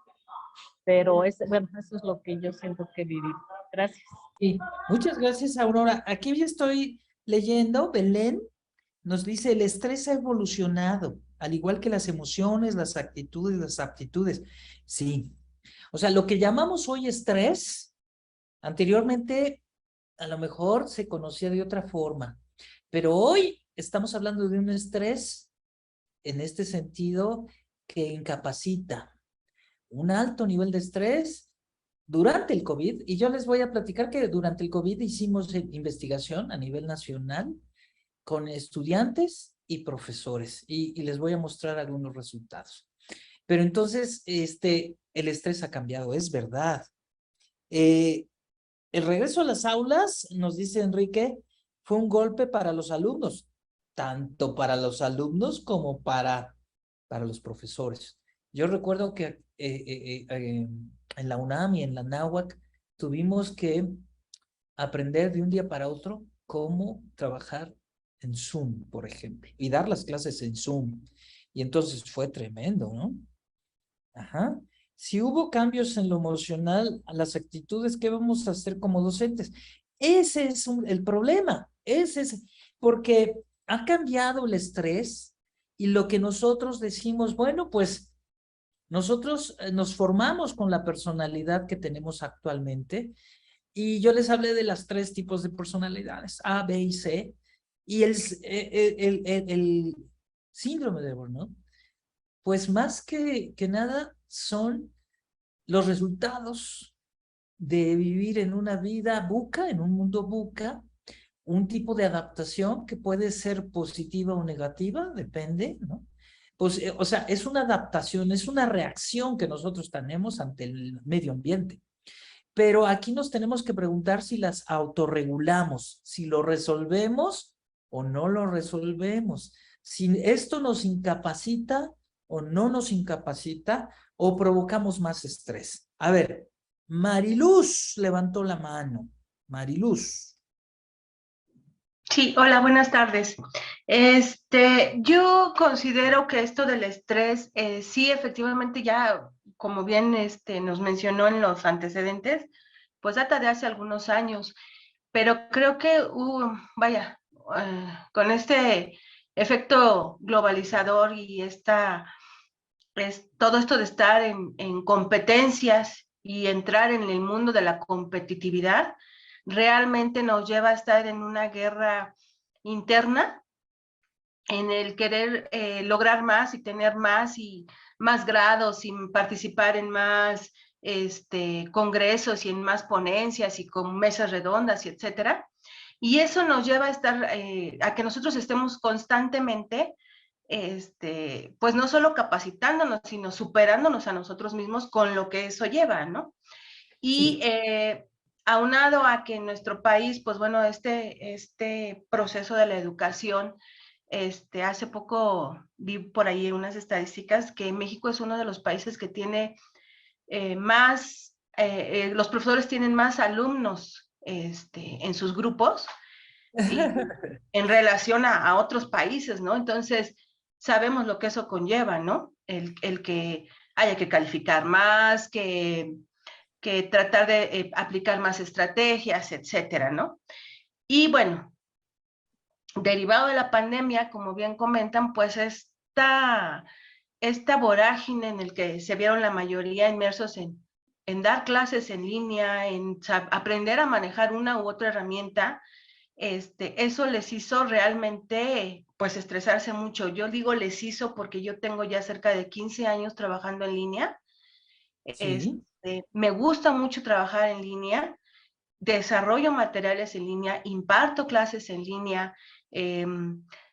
pero bueno, eso es lo que yo siento que viví. Gracias. Sí, muchas gracias, Aurora. Aquí ya estoy leyendo, Belén nos dice, el estrés ha evolucionado, al igual que las emociones, las actitudes, las aptitudes. Sí, o sea, lo que llamamos hoy estrés, anteriormente a lo mejor se conocía de otra forma, pero hoy estamos hablando de un estrés en este sentido que incapacita, un alto nivel de estrés durante el COVID, y yo les voy a platicar que durante el COVID hicimos investigación a nivel nacional con estudiantes y profesores, y les voy a mostrar algunos resultados. Pero entonces, el estrés ha cambiado, es verdad. El regreso a las aulas, nos dice Enrique, fue un golpe para los alumnos, tanto para los alumnos como para los profesores. Yo recuerdo que en la UNAM y en la NAHUAC tuvimos que aprender de un día para otro cómo trabajar en Zoom, por ejemplo, y dar las clases en Zoom. Y entonces fue tremendo, ¿no? Ajá. Si hubo cambios en lo emocional, las actitudes, ¿qué vamos a hacer como docentes? Ese es el problema. Ese es, porque ha cambiado el estrés y lo que nosotros decimos, bueno, pues nosotros nos formamos con la personalidad que tenemos actualmente, y yo les hablé de las 3 tipos de personalidades, A, B y C, y el síndrome de burnout, pues más que nada son los resultados de vivir en una vida buca, en un mundo buca, un tipo de adaptación que puede ser positiva o negativa, depende, ¿no? Pues, o sea, es una adaptación, es una reacción que nosotros tenemos ante el medio ambiente. Pero aquí nos tenemos que preguntar si las autorregulamos, si lo resolvemos o no lo resolvemos, si esto nos incapacita o no nos incapacita, o provocamos más estrés. A ver, Mariluz levantó la mano. Mariluz. Sí, hola, buenas tardes. Yo considero que esto del estrés, sí, efectivamente, ya, como bien nos mencionó en los antecedentes, pues data de hace algunos años, pero creo que, con este efecto globalizador y todo esto de estar en competencias y entrar en el mundo de la competitividad, realmente nos lleva a estar en una guerra interna, en el querer lograr más y tener más y más grados y participar en más congresos y en más ponencias y con mesas redondas y etcétera. Y eso nos lleva a estar, a que nosotros estemos constantemente, pues no solo capacitándonos, sino superándonos a nosotros mismos con lo que eso lleva, ¿no? Y aunado a que en nuestro país, pues bueno, este proceso de la educación, hace poco vi por ahí unas estadísticas que México es uno de los países que tiene más, los profesores tienen más alumnos en sus grupos y en relación a otros países, ¿no? Entonces, sabemos lo que eso conlleva, ¿no? El que haya que calificar más, que tratar de aplicar más estrategias, etcétera, ¿no? Y bueno, derivado de la pandemia, como bien comentan, pues esta vorágine en el que se vieron la mayoría inmersos en dar clases en línea, en aprender a manejar una u otra herramienta, eso les hizo realmente, pues, estresarse mucho. Yo digo les hizo porque yo tengo ya cerca de 15 años trabajando en línea. Sí. Me gusta mucho trabajar en línea, desarrollo materiales en línea, imparto clases en línea,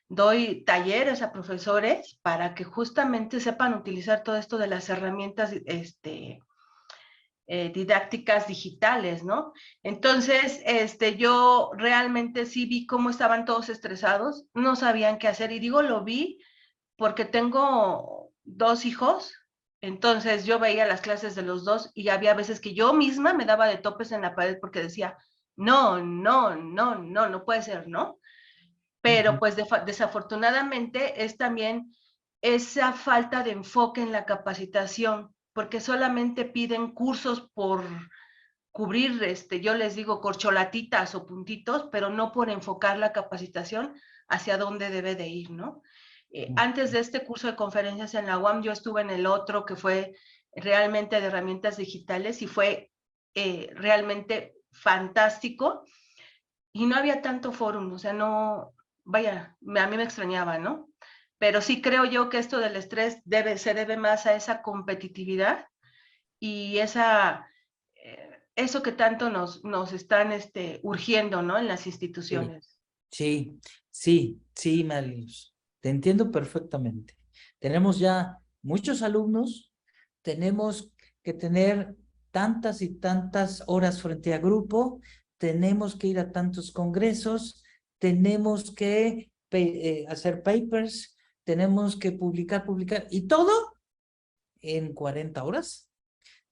doy talleres a profesores para que justamente sepan utilizar todo esto de las herramientas didácticas digitales, ¿no? Entonces, yo realmente sí vi cómo estaban todos estresados, no sabían qué hacer, y digo lo vi porque tengo 2 hijos, entonces yo veía las clases de los dos y había veces que yo misma me daba de topes en la pared porque decía, no, no, no, no, no puede ser, ¿no? Pero pues desafortunadamente es también esa falta de enfoque en la capacitación, porque solamente piden cursos por cubrir, yo les digo corcholatitas o puntitos, pero no por enfocar la capacitación hacia dónde debe de ir, ¿no? Antes de este curso de conferencias en la UAM, yo estuve en el otro que fue realmente de herramientas digitales y fue realmente fantástico y no había tanto fórum, o sea, no, vaya, a mí me extrañaba, ¿no? Pero sí creo yo que esto del estrés se debe más a esa competitividad y eso que tanto nos están urgiendo, ¿no? En las Sí, instituciones. sí, Mariluz. Te entiendo perfectamente. Tenemos ya muchos alumnos, tenemos que tener tantas y tantas horas frente a grupo, tenemos que ir a tantos congresos, tenemos que hacer papers, tenemos que publicar, y todo en 40 horas.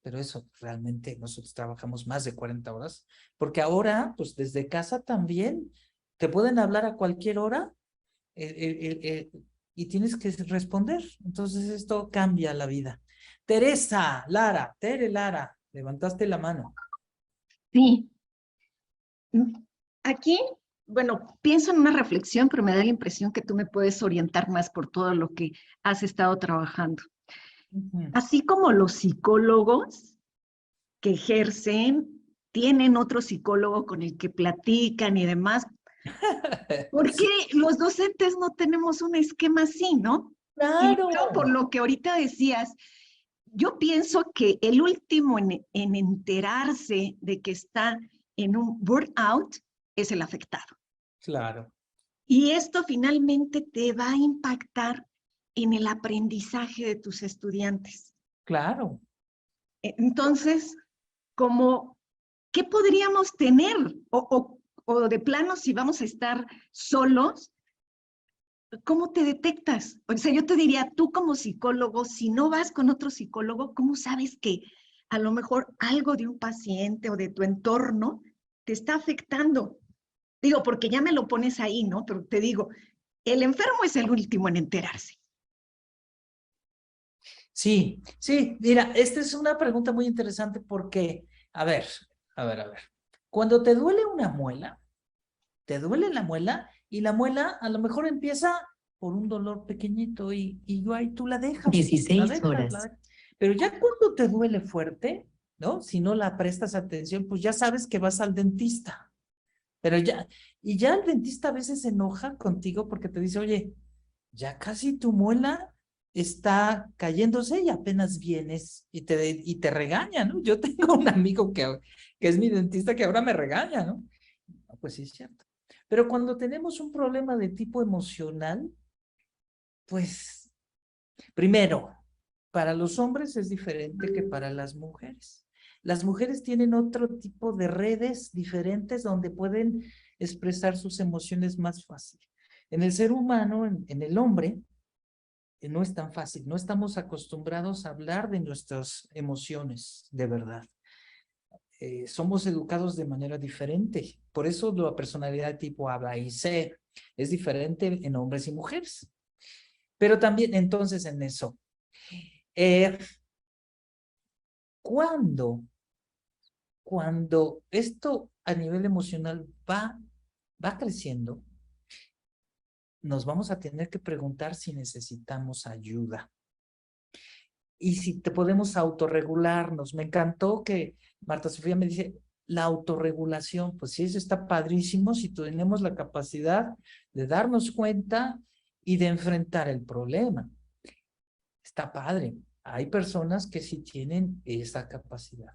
Pero eso realmente nosotros trabajamos más de 40 horas, porque ahora, pues desde casa también, te pueden hablar a cualquier hora y tienes que responder. Entonces esto cambia la vida. Tere Lara, levantaste la mano. Sí. Aquí, bueno, pienso en una reflexión, pero me da la impresión que tú me puedes orientar más por todo lo que has estado trabajando. Así como los psicólogos que ejercen, tienen otro psicólogo con el que platican y demás, porque los docentes no tenemos un esquema así, ¿no? Claro. Y por lo que ahorita decías, yo pienso que el último en enterarse de que está en un burnout es el afectado. Claro. Y esto finalmente te va a impactar en el aprendizaje de tus estudiantes. Claro. Entonces, ¿qué podríamos tener? O de plano, si vamos a estar solos, ¿cómo te detectas? O sea, yo te diría, tú como psicólogo, si no vas con otro psicólogo, ¿cómo sabes que a lo mejor algo de un paciente o de tu entorno te está afectando? Digo, porque ya me lo pones ahí, ¿no? Pero te digo, el enfermo es el último en enterarse. Sí, mira, esta es una pregunta muy interesante porque, a ver. Cuando te duele una muela, te duele la muela y la muela a lo mejor empieza por un dolor pequeñito y ahí tú la dejas. 16 horas. Pero ya cuando te duele fuerte, ¿no? Si no la prestas atención, pues ya sabes que vas al dentista. Pero ya el dentista a veces se enoja contigo porque te dice, oye, ya casi tu muela está cayéndose y apenas vienes y te regaña, ¿no? Yo tengo un amigo que es mi dentista que ahora me regaña, ¿no? Pues sí, es cierto. Pero cuando tenemos un problema de tipo emocional, pues, primero, para los hombres es diferente que para las mujeres. Las mujeres tienen otro tipo de redes diferentes donde pueden expresar sus emociones más fácil. En el ser humano, en el hombre, no es tan fácil. No estamos acostumbrados a hablar de nuestras emociones de verdad. Somos educados de manera diferente. Por eso la personalidad tipo A, B y C es diferente en hombres y mujeres. Pero también, entonces, en eso, cuando esto a nivel emocional va creciendo, nos vamos a tener que preguntar si necesitamos ayuda y si te podemos autorregularnos. Me encantó que Marta Sofía me dice, la autorregulación, pues sí, eso está padrísimo si tenemos la capacidad de darnos cuenta y de enfrentar el problema. Está padre. Hay personas que sí tienen esa capacidad.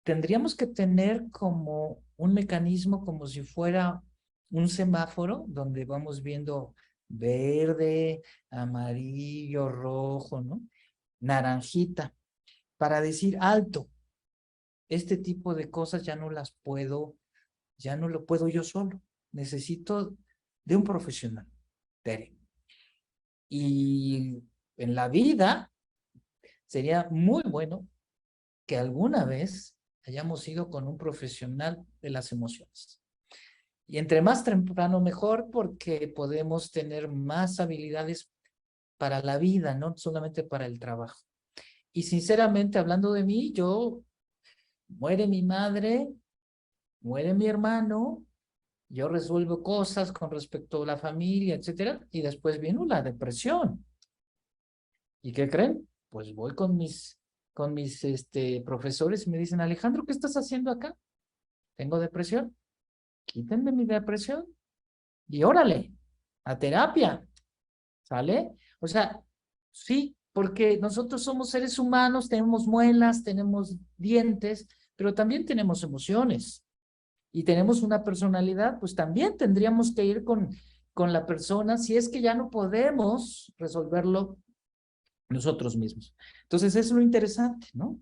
Tendríamos que tener como un mecanismo, como si fuera un semáforo, donde vamos viendo verde, amarillo, rojo, ¿no? Naranjita, para decir alto. Este tipo de cosas ya no las puedo, ya no lo puedo yo solo. Necesito de un profesional, Tere. Y en la vida sería muy bueno que alguna vez hayamos ido con un profesional de las emociones. Y entre más temprano mejor, porque podemos tener más habilidades para la vida, no solamente para el trabajo. Y sinceramente, hablando de mí, muere mi madre, muere mi hermano, yo resuelvo cosas con respecto a la familia, etcétera, y después vino la depresión. ¿Y qué creen? Pues voy con mis profesores y me dicen, Alejandro, ¿qué estás haciendo acá? Tengo depresión. Quítenme mi depresión y órale, a terapia, ¿sale? O sea, sí, porque nosotros somos seres humanos, tenemos muelas, tenemos dientes, pero también tenemos emociones y tenemos una personalidad, pues también tendríamos que ir con la persona si es que ya no podemos resolverlo nosotros mismos. Entonces, eso es lo interesante, ¿no?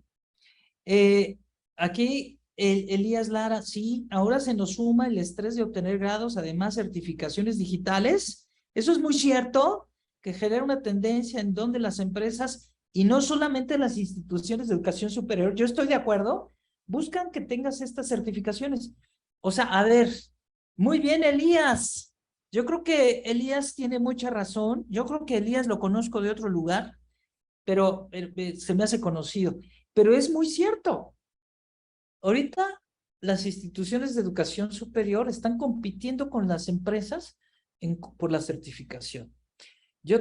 Aquí Elías Lara, sí, ahora se nos suma el estrés de obtener grados, además certificaciones digitales. Eso es muy cierto, que genera una tendencia en donde las empresas, y no solamente las instituciones de educación superior, yo estoy de acuerdo, buscan que tengas estas certificaciones. O sea, a ver, muy bien, Elías. Yo creo que Elías tiene mucha razón. Yo creo que Elías lo conozco de otro lugar, pero se me hace conocido. Pero es muy cierto. Ahorita las instituciones de educación superior están compitiendo con las empresas por la certificación. Yo,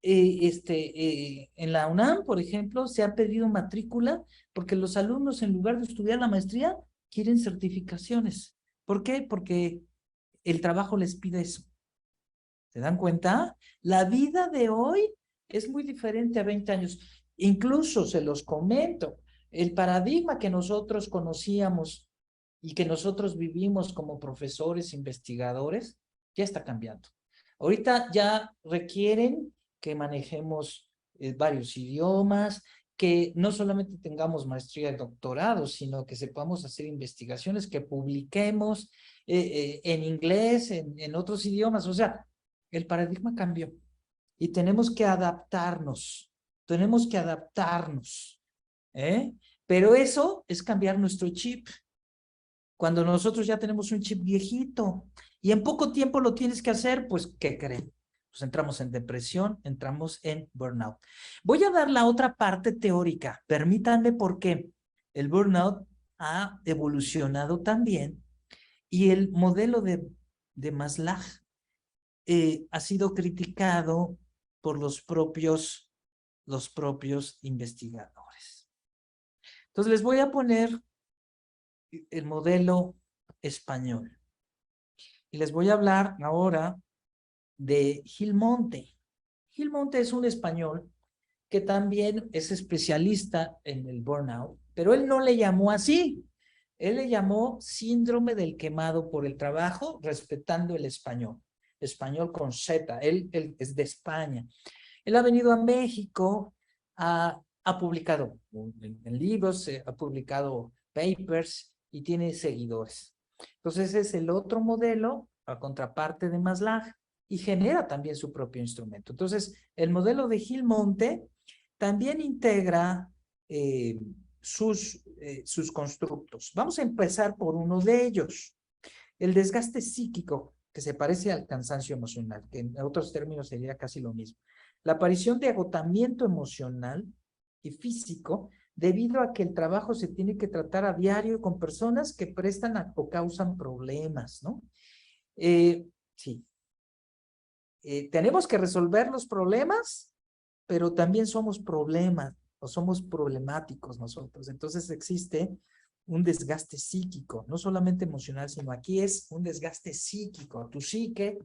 en la UNAM, por ejemplo, se ha pedido matrícula porque los alumnos, en lugar de estudiar la maestría, quieren certificaciones. ¿Por qué? Porque el trabajo les pide eso. ¿Se dan cuenta? La vida de hoy es muy diferente a 20 años. Incluso se los comento, el paradigma que nosotros conocíamos y que nosotros vivimos como profesores, investigadores, ya está cambiando. Ahorita ya requieren que manejemos varios idiomas, que no solamente tengamos maestría y doctorado, sino que sepamos hacer investigaciones, que publiquemos en inglés, en otros idiomas. O sea, el paradigma cambió y tenemos que adaptarnos. Pero eso es cambiar nuestro chip. Cuando nosotros ya tenemos un chip viejito y en poco tiempo lo tienes que hacer, pues, ¿qué creen? Pues entramos en depresión, entramos en burnout. Voy a dar la otra parte teórica. Permítanme, porque el burnout ha evolucionado también y el modelo de Maslow ha sido criticado por los propios investigadores. Entonces les voy a poner el modelo español. Y les voy a hablar ahora de Gil Monte. Gil Monte es un español que también es especialista en el burnout, pero él no le llamó así. Él le llamó síndrome del quemado por el trabajo, respetando el español. Español con Z, él es de España. Él ha venido a México, ha publicado en libros, ha publicado papers y tiene seguidores. Entonces es el otro modelo, a contraparte de Maslow, y genera también su propio instrumento. Entonces, el modelo de Gil Monte también integra sus constructos. Vamos a empezar por uno de ellos, el desgaste psíquico, que se parece al cansancio emocional, que en otros términos sería casi lo mismo. La aparición de agotamiento emocional y físico debido a que el trabajo se tiene que tratar a diario con personas que prestan o causan problemas, ¿no? Sí. Tenemos que resolver los problemas, pero también somos problemas o somos problemáticos nosotros. Entonces existe un desgaste psíquico, no solamente emocional, sino aquí es un desgaste psíquico. Tu psique,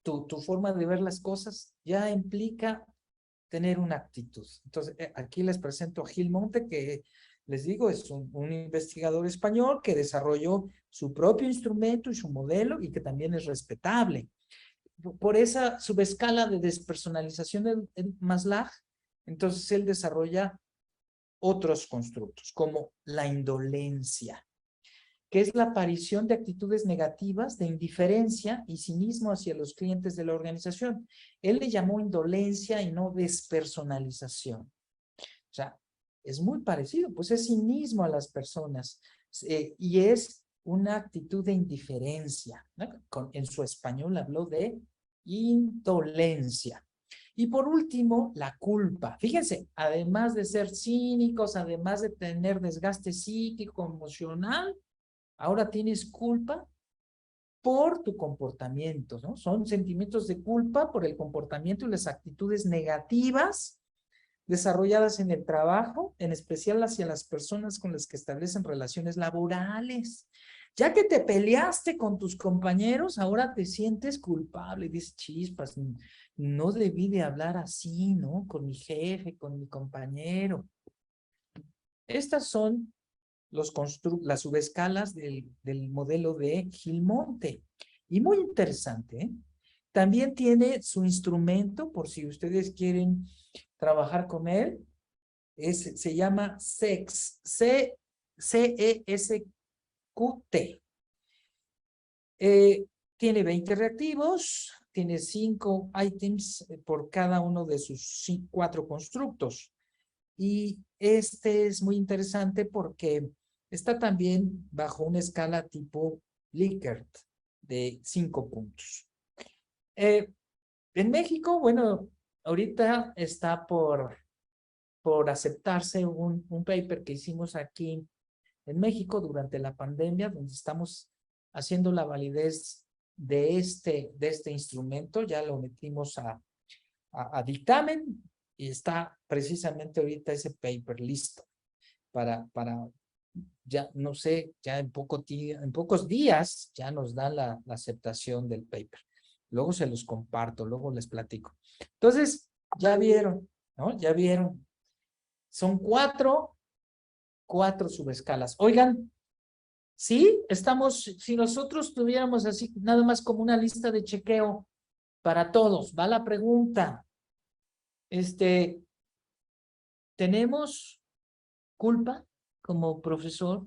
tu forma de ver las cosas ya implica tener una actitud. Entonces aquí les presento a Gil Monte, que les digo es un investigador español que desarrolló su propio instrumento y su modelo y que también es respetable. Por esa subescala de despersonalización en Maslow, entonces él desarrolla otros constructos, como la indolencia, que es la aparición de actitudes negativas, de indiferencia y cinismo hacia los clientes de la organización. Él le llamó indolencia y no despersonalización. O sea, es muy parecido, pues es cinismo a las personas y es una actitud de indiferencia, ¿no? En su español habló de indolencia. Y por último, la culpa. Fíjense, además de ser cínicos, además de tener desgaste psíquico, emocional, ahora tienes culpa por tu comportamiento, ¿no? Son sentimientos de culpa por el comportamiento y las actitudes negativas desarrolladas en el trabajo, en especial hacia las personas con las que establecen relaciones laborales. Ya que te peleaste con tus compañeros, ahora te sientes culpable. Dices, chispas, no debí de hablar así, ¿no? Con mi jefe, con mi compañero. Estas son las subescalas del modelo de Gil Monte. Y muy interesante, ¿eh? También tiene su instrumento, por si ustedes quieren trabajar con él, se llama CESQT. Tiene 20 reactivos, tiene 5 ítems por cada uno de sus 4 constructos. Y este es muy interesante porque está también bajo una escala tipo Likert de 5 puntos. En México, bueno, ahorita está por aceptarse un paper que hicimos aquí en México durante la pandemia, donde estamos haciendo la validez de este instrumento. Ya lo metimos a dictamen y está precisamente ahorita ese paper listo para ya no sé, ya en pocos días ya nos dan la aceptación del paper. Luego se los comparto, luego les platico. Entonces, ya vieron, ¿no? Ya vieron. Son 4 subescalas. Oigan, sí, si nosotros tuviéramos así, nada más como una lista de chequeo para todos, va la pregunta. ¿Tenemos culpa como profesor?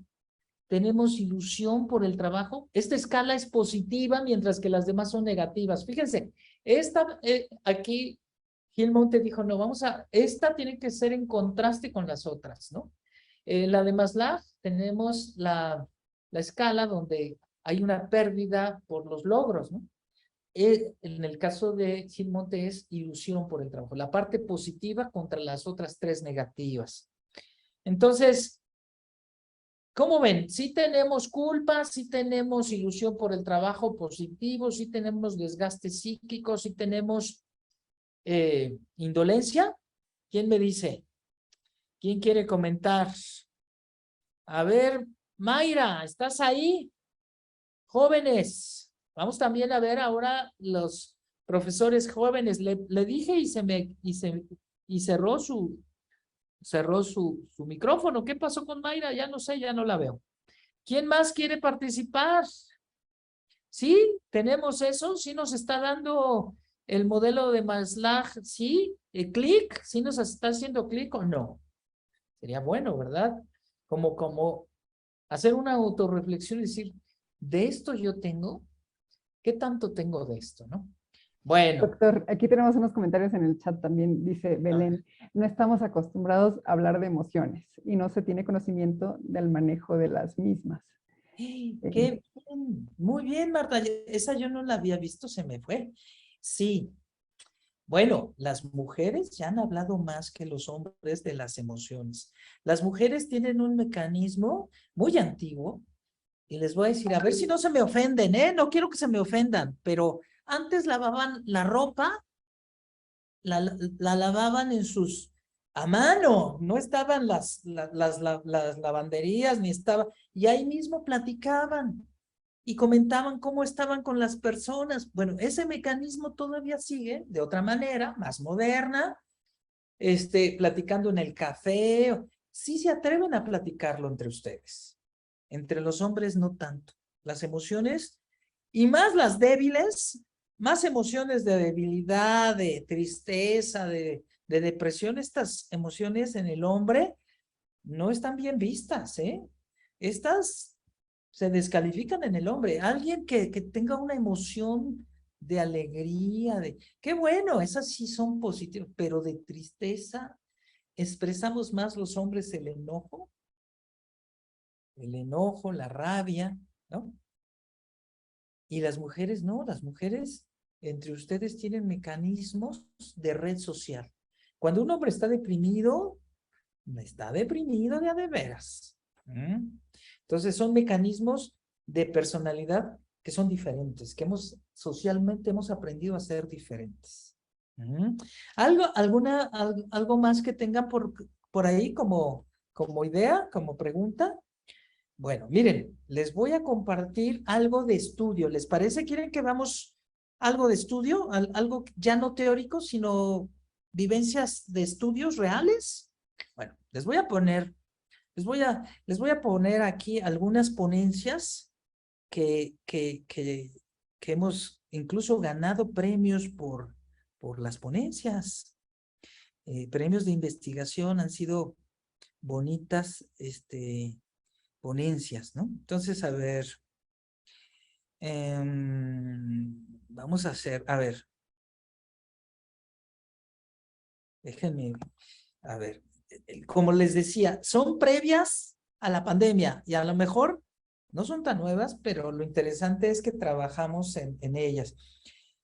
¿Tenemos ilusión por el trabajo? Esta escala es positiva, mientras que las demás son negativas. Fíjense, aquí Gil Monte dijo, no, esta tiene que ser en contraste con las otras, ¿no? La de Maslow, tenemos la escala donde hay una pérdida por los logros, ¿no? En el caso de Gil Monte es ilusión por el trabajo, la parte positiva contra las otras 3 negativas. Entonces, ¿cómo ven? Sí tenemos culpa, sí tenemos ilusión por el trabajo positivo, sí tenemos desgaste psíquico, sí tenemos indolencia. ¿Quién me dice? ¿Quién quiere comentar? A ver, Mayra, ¿estás ahí? Jóvenes, vamos también a ver ahora los profesores jóvenes. Le dije y cerró su micrófono. ¿Qué pasó con Mayra? Ya no sé, ya no la veo. ¿Quién más quiere participar? ¿Sí? ¿Tenemos eso? ¿Sí nos está dando el modelo de Maslow? ¿Sí? ¿El clic? ¿Sí nos está haciendo clic o no? Sería bueno, ¿verdad? Como hacer una autorreflexión y decir, ¿de esto yo tengo? ¿Qué tanto tengo de esto, no? Bueno. Doctor, aquí tenemos unos comentarios en el chat también, dice Belén, no estamos acostumbrados a hablar de emociones y no se tiene conocimiento del manejo de las mismas. ¡Qué bien! Muy bien, Marta. Esa yo no la había visto, se me fue. Sí. Bueno, las mujeres ya han hablado más que los hombres de las emociones. Las mujeres tienen un mecanismo muy antiguo y les voy a decir, a ver si no se me ofenden, ¿eh? No quiero que se me ofendan, pero antes lavaban la ropa, la lavaban a mano, no estaban las lavanderías, ni estaba, y ahí mismo platicaban y comentaban cómo estaban con las personas. Bueno, ese mecanismo todavía sigue de otra manera, más moderna, platicando en el café. Sí se atreven a platicarlo entre ustedes. Entre los hombres no tanto. Las emociones, y más las débiles, más emociones de debilidad, de tristeza, de depresión, estas emociones en el hombre no están bien vistas, ¿eh? Estas se descalifican en el hombre. Alguien que tenga una emoción de alegría, de qué bueno, esas sí son positivas, pero de tristeza, expresamos más los hombres el enojo, la rabia, ¿no? Y las mujeres no, las mujeres entre ustedes tienen mecanismos de red social. Cuando un hombre está deprimido de a de veras. Entonces son mecanismos de personalidad que son diferentes, que socialmente hemos aprendido a ser diferentes. ¿Algo más que tengan por ahí como idea, como pregunta? Bueno, miren, les voy a compartir algo de estudio. ¿Les parece? ¿Quieren que veamos algo de estudio? Algo ya no teórico, sino vivencias de estudios reales. Bueno, les voy a poner aquí algunas ponencias que hemos incluso ganado premios por las ponencias. Premios de investigación, han sido bonitas ponencias, ¿no? Entonces, a ver, vamos a hacer, a ver, déjenme, a ver, como les decía, son previas a la pandemia y a lo mejor no son tan nuevas, pero lo interesante es que trabajamos en ellas.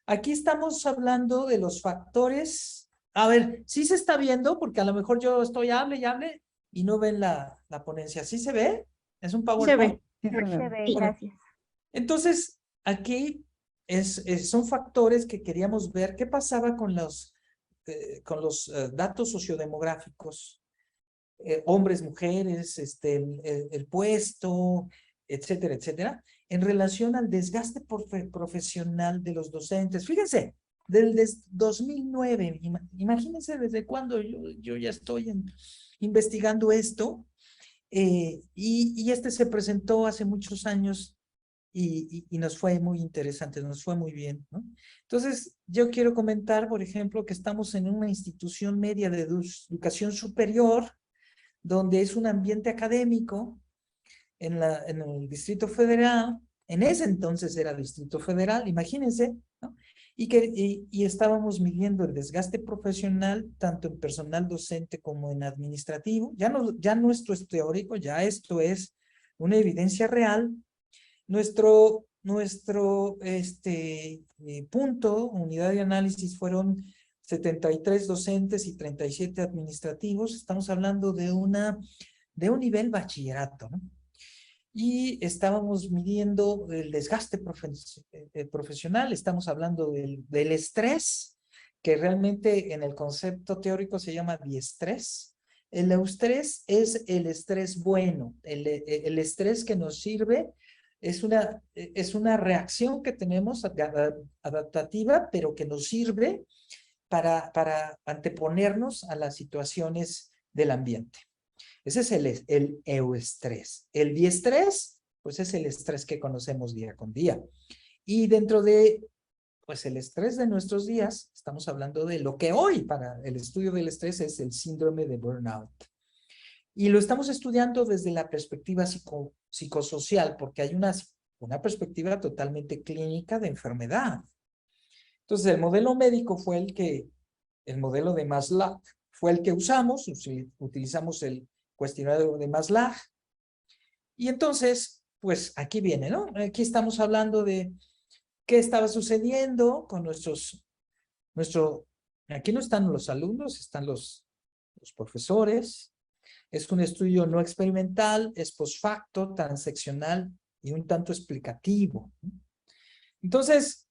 Aquí estamos hablando de los factores. A ver, ¿sí se está viendo? Porque a lo mejor yo estoy hable y hable y no ven la ponencia. ¿Sí se ve? ¿Es un PowerPoint? Sí, se ve. Se ve, Bueno, gracias. entonces, aquí son factores que queríamos ver qué pasaba con los datos sociodemográficos, hombres, mujeres, el puesto, etcétera, etcétera, en relación al desgaste profesional de los docentes. Fíjense, del 2009, imagínense desde cuándo yo ya estoy investigando esto, y se presentó hace muchos años y nos fue muy interesante, nos fue muy bien, ¿no? Entonces, yo quiero comentar, por ejemplo, que estamos en una institución media de educación superior, donde es un ambiente académico en el Distrito Federal. En ese entonces era Distrito Federal, imagínense, ¿no? Y estábamos midiendo el desgaste profesional, tanto en personal docente como en administrativo. Ya no esto es teórico, ya esto es una evidencia real. Nuestro punto, unidad de análisis, fueron 73 docentes y 37 administrativos. Estamos hablando de un nivel bachillerato, ¿no? Y estábamos midiendo el desgaste profesional, estamos hablando del estrés, que realmente en el concepto teórico se llama diestrés. El eustrés es el estrés bueno, el estrés que nos sirve, es una reacción que tenemos adaptativa, pero que nos sirve para anteponernos a las situaciones del ambiente. Ese es el euestrés. El diestrés pues es el estrés que conocemos día con día. Y dentro de, pues el estrés de nuestros días, estamos hablando de lo que hoy para el estudio del estrés es el síndrome de burnout. Y lo estamos estudiando desde la perspectiva psicosocial, porque hay una perspectiva totalmente clínica de enfermedad. Entonces, el modelo médico fue el modelo de Maslow, fue el que usamos, utilizamos el cuestionario de Maslow. Y entonces, pues aquí viene, ¿no? Aquí estamos hablando de qué estaba sucediendo con aquí no están los alumnos, están los profesores. Es un estudio no experimental, es post facto, transeccional y un tanto explicativo. Entonces,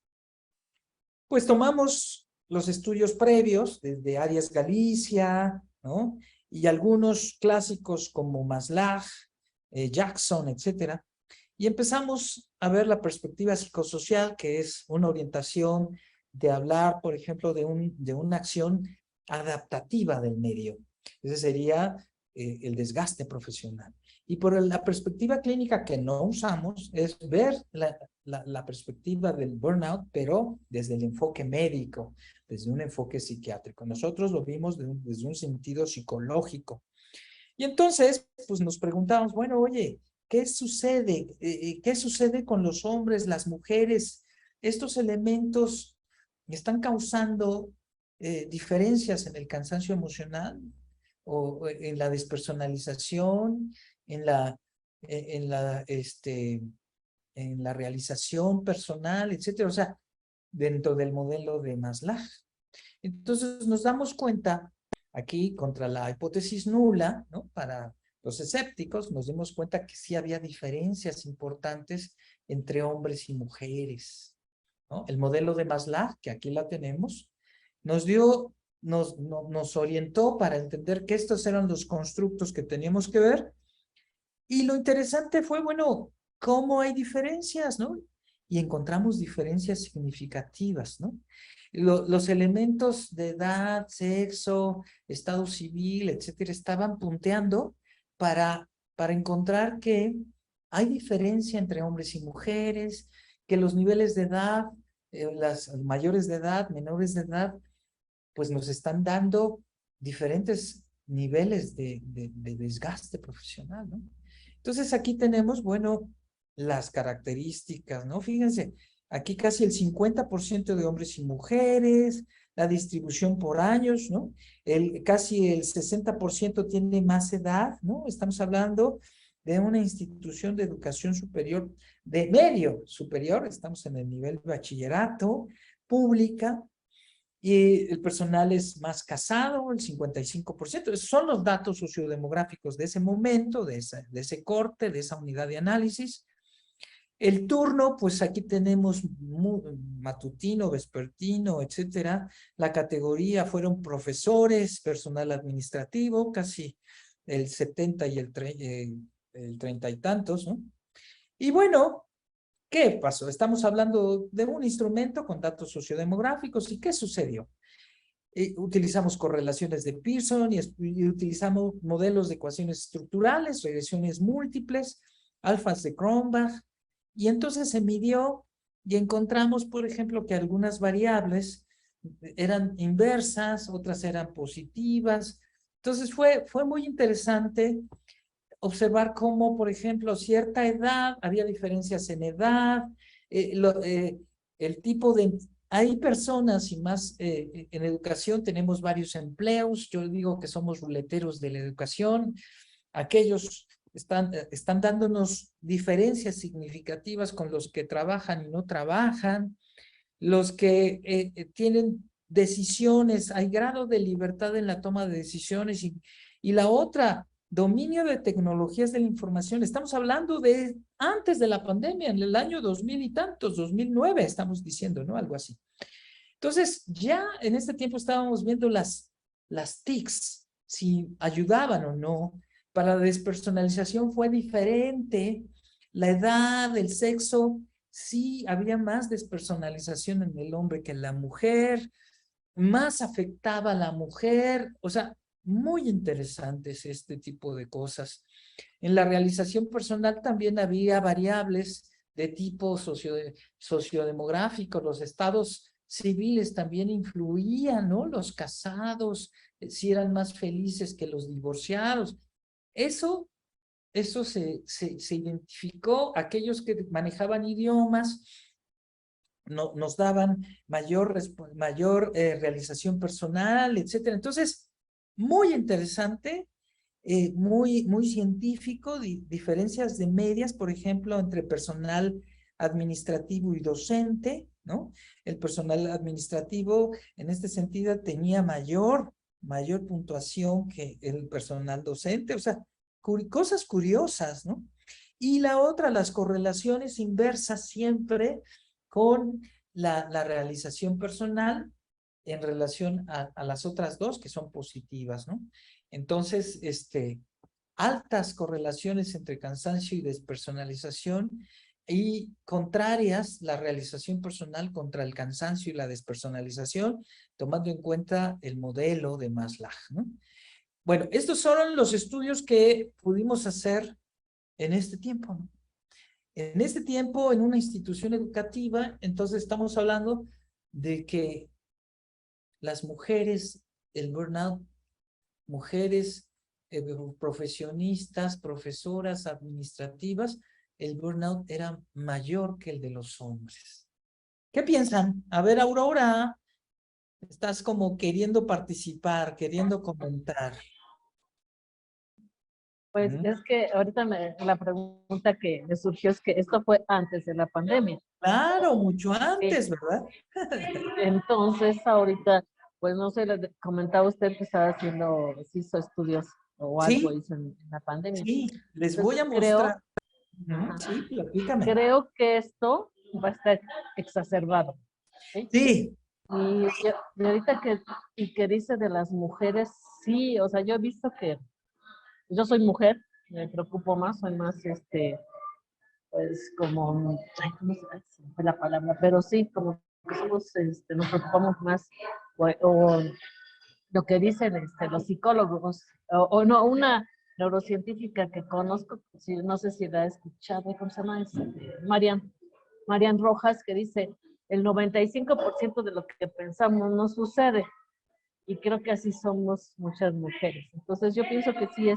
pues tomamos los estudios previos desde Arias Galicia, ¿no? Y algunos clásicos como Maslow, Jackson, etcétera. Y empezamos a ver la perspectiva psicosocial, que es una orientación de hablar, por ejemplo, de una acción adaptativa del medio. Ese sería el desgaste profesional. Y por la perspectiva clínica que no usamos es ver la perspectiva del burnout, pero desde el enfoque médico, desde un enfoque psiquiátrico. Nosotros lo vimos desde un sentido psicológico. Y entonces, pues nos preguntamos, bueno, oye, ¿qué sucede? ¿Qué sucede con los hombres, las mujeres? ¿Estos elementos están causando diferencias en el cansancio emocional? ¿O en la despersonalización? ¿En la realización personal, etcétera? O sea, dentro del modelo de Maslow. Entonces nos damos cuenta, aquí contra la hipótesis nula, ¿no? Para los escépticos, nos dimos cuenta que sí había diferencias importantes entre hombres y mujeres, ¿no? El modelo de Maslow, que aquí la tenemos, nos orientó para entender que estos eran los constructos que teníamos que ver. Y lo interesante fue, bueno, cómo hay diferencias, ¿no? Y encontramos diferencias significativas, ¿no? Los elementos de edad, sexo, estado civil, etcétera, estaban punteando para encontrar que hay diferencia entre hombres y mujeres, que los niveles de edad, las mayores de edad, menores de edad, pues nos están dando diferentes niveles de desgaste profesional, ¿no? Entonces aquí tenemos, bueno, las características, ¿no? Fíjense, aquí casi el 50% de hombres y mujeres, la distribución por años, ¿no? Casi el 60% tiene más edad, ¿no? Estamos hablando de una institución de educación superior, de medio superior, estamos en el nivel de bachillerato, pública, y el personal es más casado, el 55%. Esos son los datos sociodemográficos de ese momento, de ese corte, de esa unidad de análisis. El turno, pues aquí tenemos matutino, vespertino, etcétera. La categoría fueron profesores, personal administrativo, casi el 70 y el 30 y tantos, ¿no? Y bueno, ¿qué pasó? Estamos hablando de un instrumento con datos sociodemográficos. ¿Y qué sucedió? Utilizamos correlaciones de Pearson y utilizamos modelos de ecuaciones estructurales, regresiones múltiples, alfas de Cronbach. Y entonces se midió y encontramos, por ejemplo, que algunas variables eran inversas, otras eran positivas. Entonces fue muy interesante observar cómo, por ejemplo, cierta edad, había diferencias en edad, el tipo de... Hay personas y más en educación tenemos varios empleos, yo digo que somos ruleteros de la educación, aquellos están dándonos diferencias significativas con los que trabajan y no trabajan, los que tienen decisiones, hay grado de libertad en la toma de decisiones y la otra, dominio de tecnologías de la información. Estamos hablando de antes de la pandemia, en el año 2000 y tantos, 2009, estamos diciendo, ¿no? Algo así. Entonces, ya en este tiempo estábamos viendo las TICs, si ayudaban o no. Para la despersonalización fue diferente. La edad, el sexo, sí había más despersonalización en el hombre que en la mujer, más afectaba a la mujer, o sea, muy interesantes este tipo de cosas. En la realización personal también había variables de tipo sociodemográfico, los estados civiles también influían, ¿no? Los casados, si eran más felices que los divorciados. Eso se identificó, aquellos que manejaban idiomas nos daban mayor realización personal, etcétera. Entonces, muy interesante, muy científico, diferencias de medias, por ejemplo, entre personal administrativo y docente, ¿no? El personal administrativo, en este sentido, tenía mayor puntuación que el personal docente, o sea, cosas curiosas, ¿no? Y la otra, las correlaciones inversas siempre con la realización personal en relación a las otras dos que son positivas, ¿no? Entonces, altas correlaciones entre cansancio y despersonalización y contrarias la realización personal contra el cansancio y la despersonalización, tomando en cuenta el modelo de Maslow, ¿no? Bueno, estos son los estudios que pudimos hacer en este tiempo, ¿no? En este tiempo, en una institución educativa, entonces estamos hablando de que las mujeres, el burnout, mujeres profesionistas, profesoras, administrativas, el burnout era mayor que el de los hombres. ¿Qué piensan? A ver, Aurora, estás como queriendo participar, queriendo comentar. Pues es que ahorita la pregunta que me surgió es que esto fue antes de la pandemia. Claro, mucho antes, ¿verdad? Entonces, ahorita, pues no sé, le comentaba usted que estaba haciendo, si hizo estudios o algo Sí, hizo en la pandemia. sí, les Entonces, voy a mostrar. Sí, platícame. Creo que esto va a estar exacerbado. ¿Sí? Sí. Y ahorita que dice de las mujeres, sí, o sea, yo he visto que yo soy mujer, me preocupo más, soy más, pues como, ay, ¿cómo se fue la palabra? Pero sí, como que somos, nos preocupamos más, o lo que dicen los psicólogos, o no, una neurocientífica que conozco, no sé si la he escuchado, ¿cómo se llama? Marian Rojas, que dice, el 95% de lo que pensamos no sucede, y creo que así somos muchas mujeres. Entonces yo pienso que sí,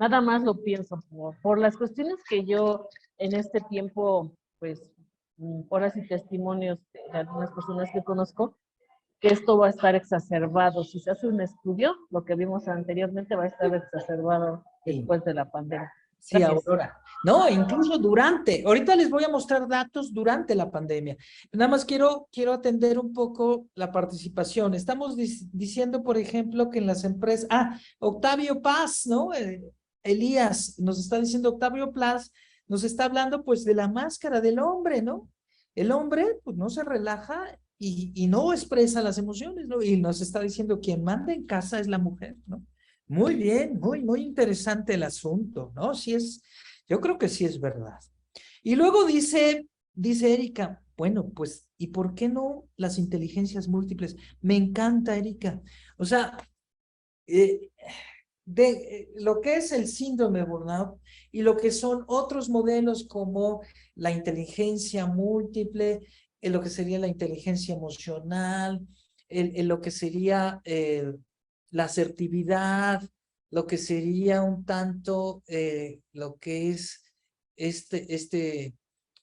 nada más lo pienso, por las cuestiones que yo en este tiempo, pues, horas y testimonios de algunas personas que conozco, que esto va a estar exacerbado. Si se hace un estudio, lo que vimos anteriormente va a estar exacerbado después de la pandemia. Sí, Gracias. Aurora. No, incluso durante. Ahorita les voy a mostrar datos durante la pandemia. Nada más quiero atender un poco la participación. Estamos diciendo, por ejemplo, que en las empresas... Octavio Paz, ¿no? Elías, nos está diciendo Octavio Paz, nos está hablando pues de la máscara del hombre, ¿no? El hombre pues no se relaja y no expresa las emociones, ¿no? Y nos está diciendo quien manda en casa es la mujer, ¿no? Muy bien, muy interesante el asunto, ¿no? Sí es, yo creo que sí es verdad. Y luego dice Erika, bueno, pues, ¿y por qué no las inteligencias múltiples? Me encanta, Erika. O sea, lo que es el síndrome de burnout y lo que son otros modelos como la inteligencia múltiple, lo que sería la inteligencia emocional, lo que sería la asertividad, lo que sería un tanto lo que es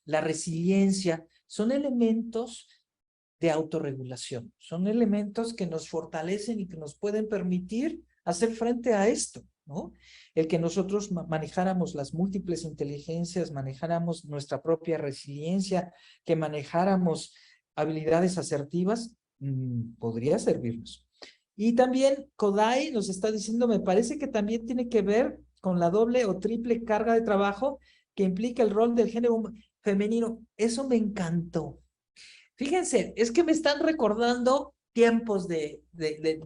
la resiliencia, son elementos de autorregulación, son elementos que nos fortalecen y que nos pueden permitir hacer frente a esto, ¿no? El que nosotros manejáramos las múltiples inteligencias, manejáramos nuestra propia resiliencia, que manejáramos habilidades asertivas, podría servirnos. Y también Kodai nos está diciendo, me parece que también tiene que ver con la doble o triple carga de trabajo que implica el rol del género femenino. Eso me encantó. Fíjense, es que me están recordando tiempos de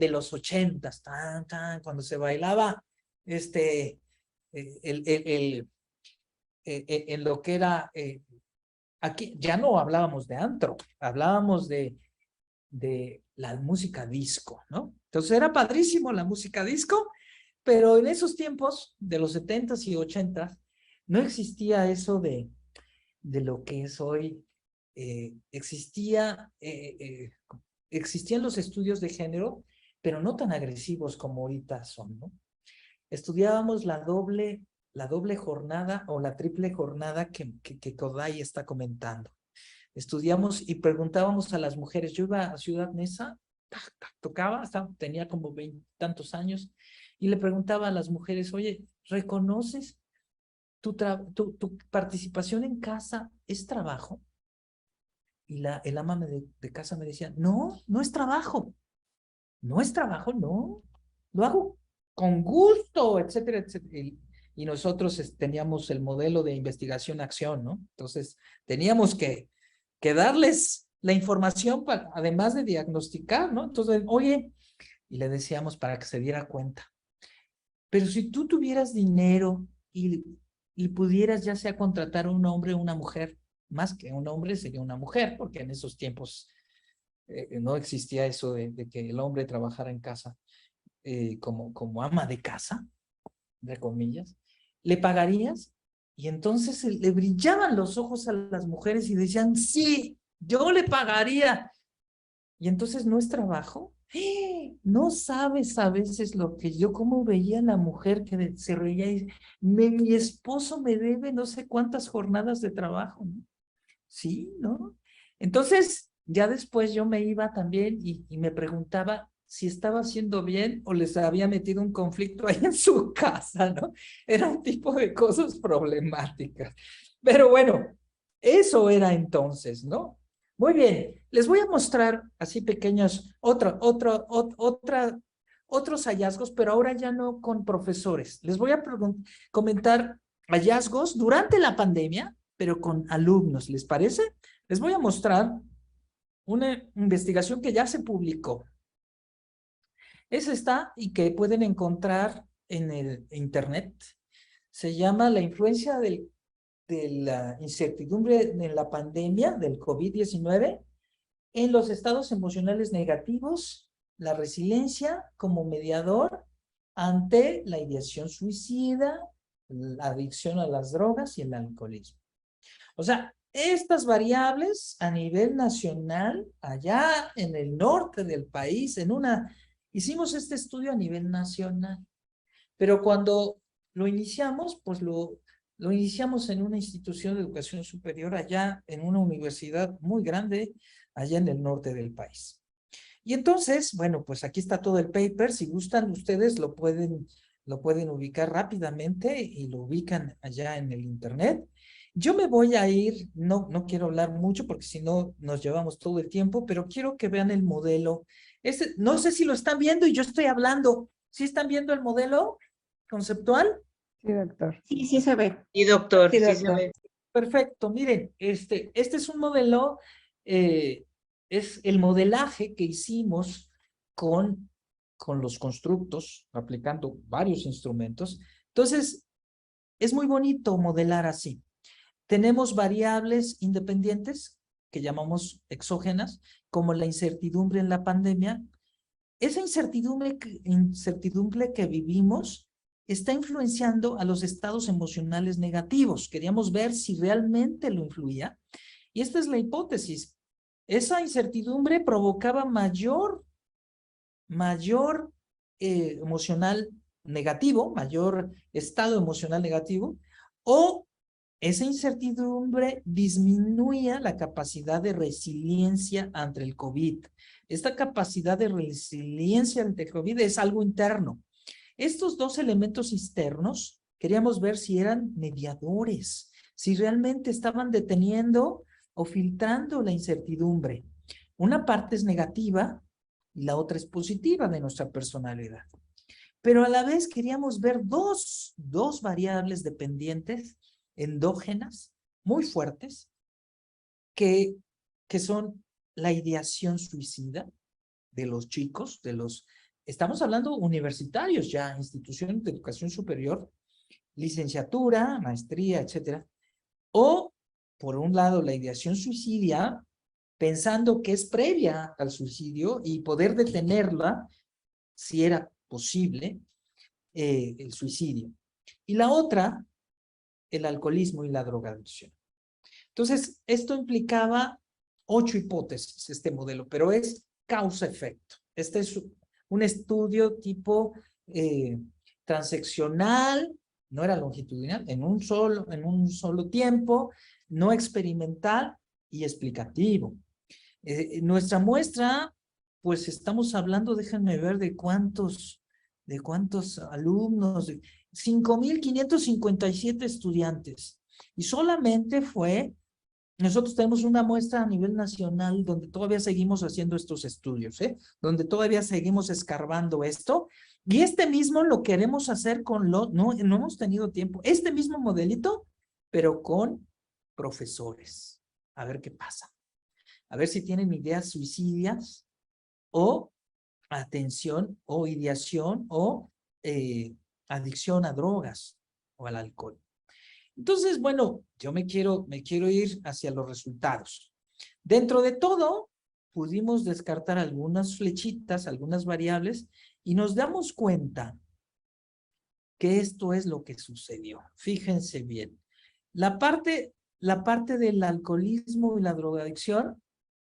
los 80s, cuando se bailaba en lo que era, aquí ya no hablábamos de antro, hablábamos de la música disco, ¿no? Entonces era padrísimo la música disco, Pero en esos tiempos, de los 70s y 80s, no existía eso de lo que es hoy. Existían los estudios de género, pero no tan agresivos como ahorita son, ¿no? Estudiábamos la doble jornada o la triple jornada que Koday está comentando. Estudiamos y preguntábamos a las mujeres. Yo iba a Ciudad Neza, tocaba, tenía como 20 tantos años, y le preguntaba a las mujeres, oye, ¿reconoces tu participación en casa es trabajo? Y el ama de casa me decía, no, no es trabajo. No es trabajo, no. Lo hago con gusto, etcétera, etcétera. Y nosotros teníamos el modelo de investigación-acción, ¿no? Entonces, teníamos que darles la información además de diagnosticar, ¿no? Entonces, oye, y le decíamos para que se diera cuenta. Pero si tú tuvieras dinero y pudieras ya sea contratar a un hombre o una mujer, más que un hombre sería una mujer, porque en esos tiempos no existía eso de que el hombre trabajara en casa como ama de casa, entre comillas, ¿le pagarías? Y entonces le brillaban los ojos a las mujeres y decían, sí, yo le pagaría. Y entonces no es trabajo. No sabes a veces lo que yo, cómo veía a la mujer que se reía y mi esposo me debe no sé cuántas jornadas de trabajo, ¿no? Sí, ¿no? Entonces, ya después yo me iba también y me preguntaba si estaba haciendo bien o les había metido un conflicto ahí en su casa, ¿no? Era un tipo de cosas problemáticas. Pero bueno, eso era entonces, ¿no? Muy bien, les voy a mostrar así pequeños, otros hallazgos, pero ahora ya no con profesores. Les voy a comentar hallazgos durante la pandemia, pero con alumnos, ¿les parece? Les voy a mostrar una investigación que ya se publicó. Esa está y que pueden encontrar en el internet. Se llama La influencia de la incertidumbre en la pandemia del COVID-19 en los estados emocionales negativos, la resiliencia como mediador ante la ideación suicida, la adicción a las drogas y el alcoholismo. O sea, estas variables a nivel nacional, allá en el norte del país, hicimos este estudio a nivel nacional, pero cuando lo iniciamos, pues lo iniciamos en una institución de educación superior allá, en una universidad muy grande, allá en el norte del país. Y entonces, bueno, pues aquí está todo el paper. Si gustan ustedes lo pueden ubicar rápidamente y lo ubican allá en el internet. Yo me voy a ir, no quiero hablar mucho porque si no nos llevamos todo el tiempo, pero quiero que vean el modelo. No sé si lo están viendo y yo estoy hablando. ¿Sí están viendo el modelo conceptual? Sí, doctor. Sí, sí se ve. Y doctor, Sí, sí se doctor. ve. Perfecto, miren, este es un modelo, es el modelaje que hicimos con los constructos, aplicando varios instrumentos. Entonces, es muy bonito modelar así. Tenemos variables independientes que llamamos exógenas, como la incertidumbre en la pandemia. Esa incertidumbre que vivimos está influenciando a los estados emocionales negativos. Queríamos ver si realmente lo influía. Y esta es la hipótesis. Esa incertidumbre provocaba mayor emocional negativo, mayor estado emocional negativo, o esa incertidumbre disminuía la capacidad de resiliencia ante el COVID. Esta capacidad de resiliencia ante el COVID es algo interno. Estos dos elementos externos, queríamos ver si eran mediadores, si realmente estaban deteniendo o filtrando la incertidumbre. Una parte es negativa y la otra es positiva de nuestra personalidad. Pero a la vez queríamos ver dos variables dependientes, endógenas, muy fuertes, que son la ideación suicida de los chicos, estamos hablando universitarios ya, instituciones de educación superior, licenciatura, maestría, etcétera. O, por un lado, la ideación suicidia, pensando que es previa al suicidio y poder detenerla, si era posible. el suicidio. Y la otra, el alcoholismo y la drogadicción. Entonces, esto implicaba 8 hipótesis, este modelo, pero es causa-efecto. Este es un estudio tipo transeccional, no era longitudinal, en un solo tiempo, no experimental y explicativo. Nuestra muestra, pues estamos hablando, déjenme ver de cuántos alumnos, 5,557 estudiantes. Y solamente nosotros tenemos una muestra a nivel nacional donde todavía seguimos haciendo estos estudios, donde todavía seguimos escarbando esto. Y este mismo lo queremos hacer no hemos tenido tiempo, este mismo modelito, pero con profesores. A ver qué pasa. A ver si tienen ideas suicidas o atención o ideación o adicción a drogas o al alcohol. Entonces, bueno, yo me quiero ir hacia los resultados. Dentro de todo, pudimos descartar algunas flechitas, algunas variables, y nos damos cuenta que esto es lo que sucedió. Fíjense bien. La parte del alcoholismo y la drogadicción,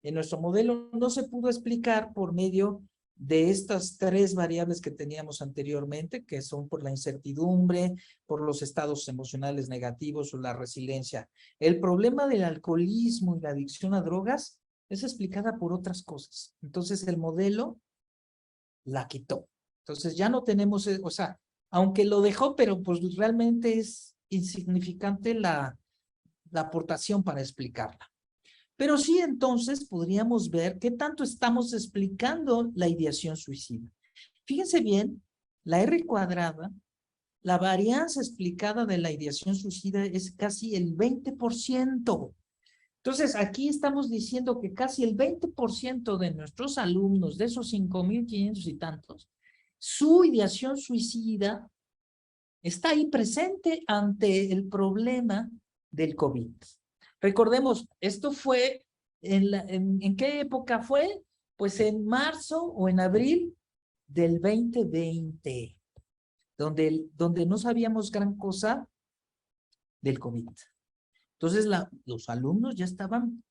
en nuestro modelo no se pudo explicar por medio de estas 3 variables que teníamos anteriormente, que son por la incertidumbre, por los estados emocionales negativos o la resiliencia. El problema del alcoholismo y la adicción a drogas es explicada por otras cosas. Entonces el modelo la quitó. Entonces ya no tenemos, o sea, aunque lo dejó, pero pues realmente es insignificante la aportación para explicarla. Pero sí, entonces podríamos ver qué tanto estamos explicando la ideación suicida. Fíjense bien, la R cuadrada, la varianza explicada de la ideación suicida es casi el 20%. Entonces, aquí estamos diciendo que casi el 20% de nuestros alumnos, de esos 5,500 y tantos, su ideación suicida está ahí presente ante el problema del COVID. Recordemos, esto fue, ¿en qué época fue? Pues en marzo o en abril del 2020, donde no sabíamos gran cosa del COVID. Entonces los alumnos ya estaban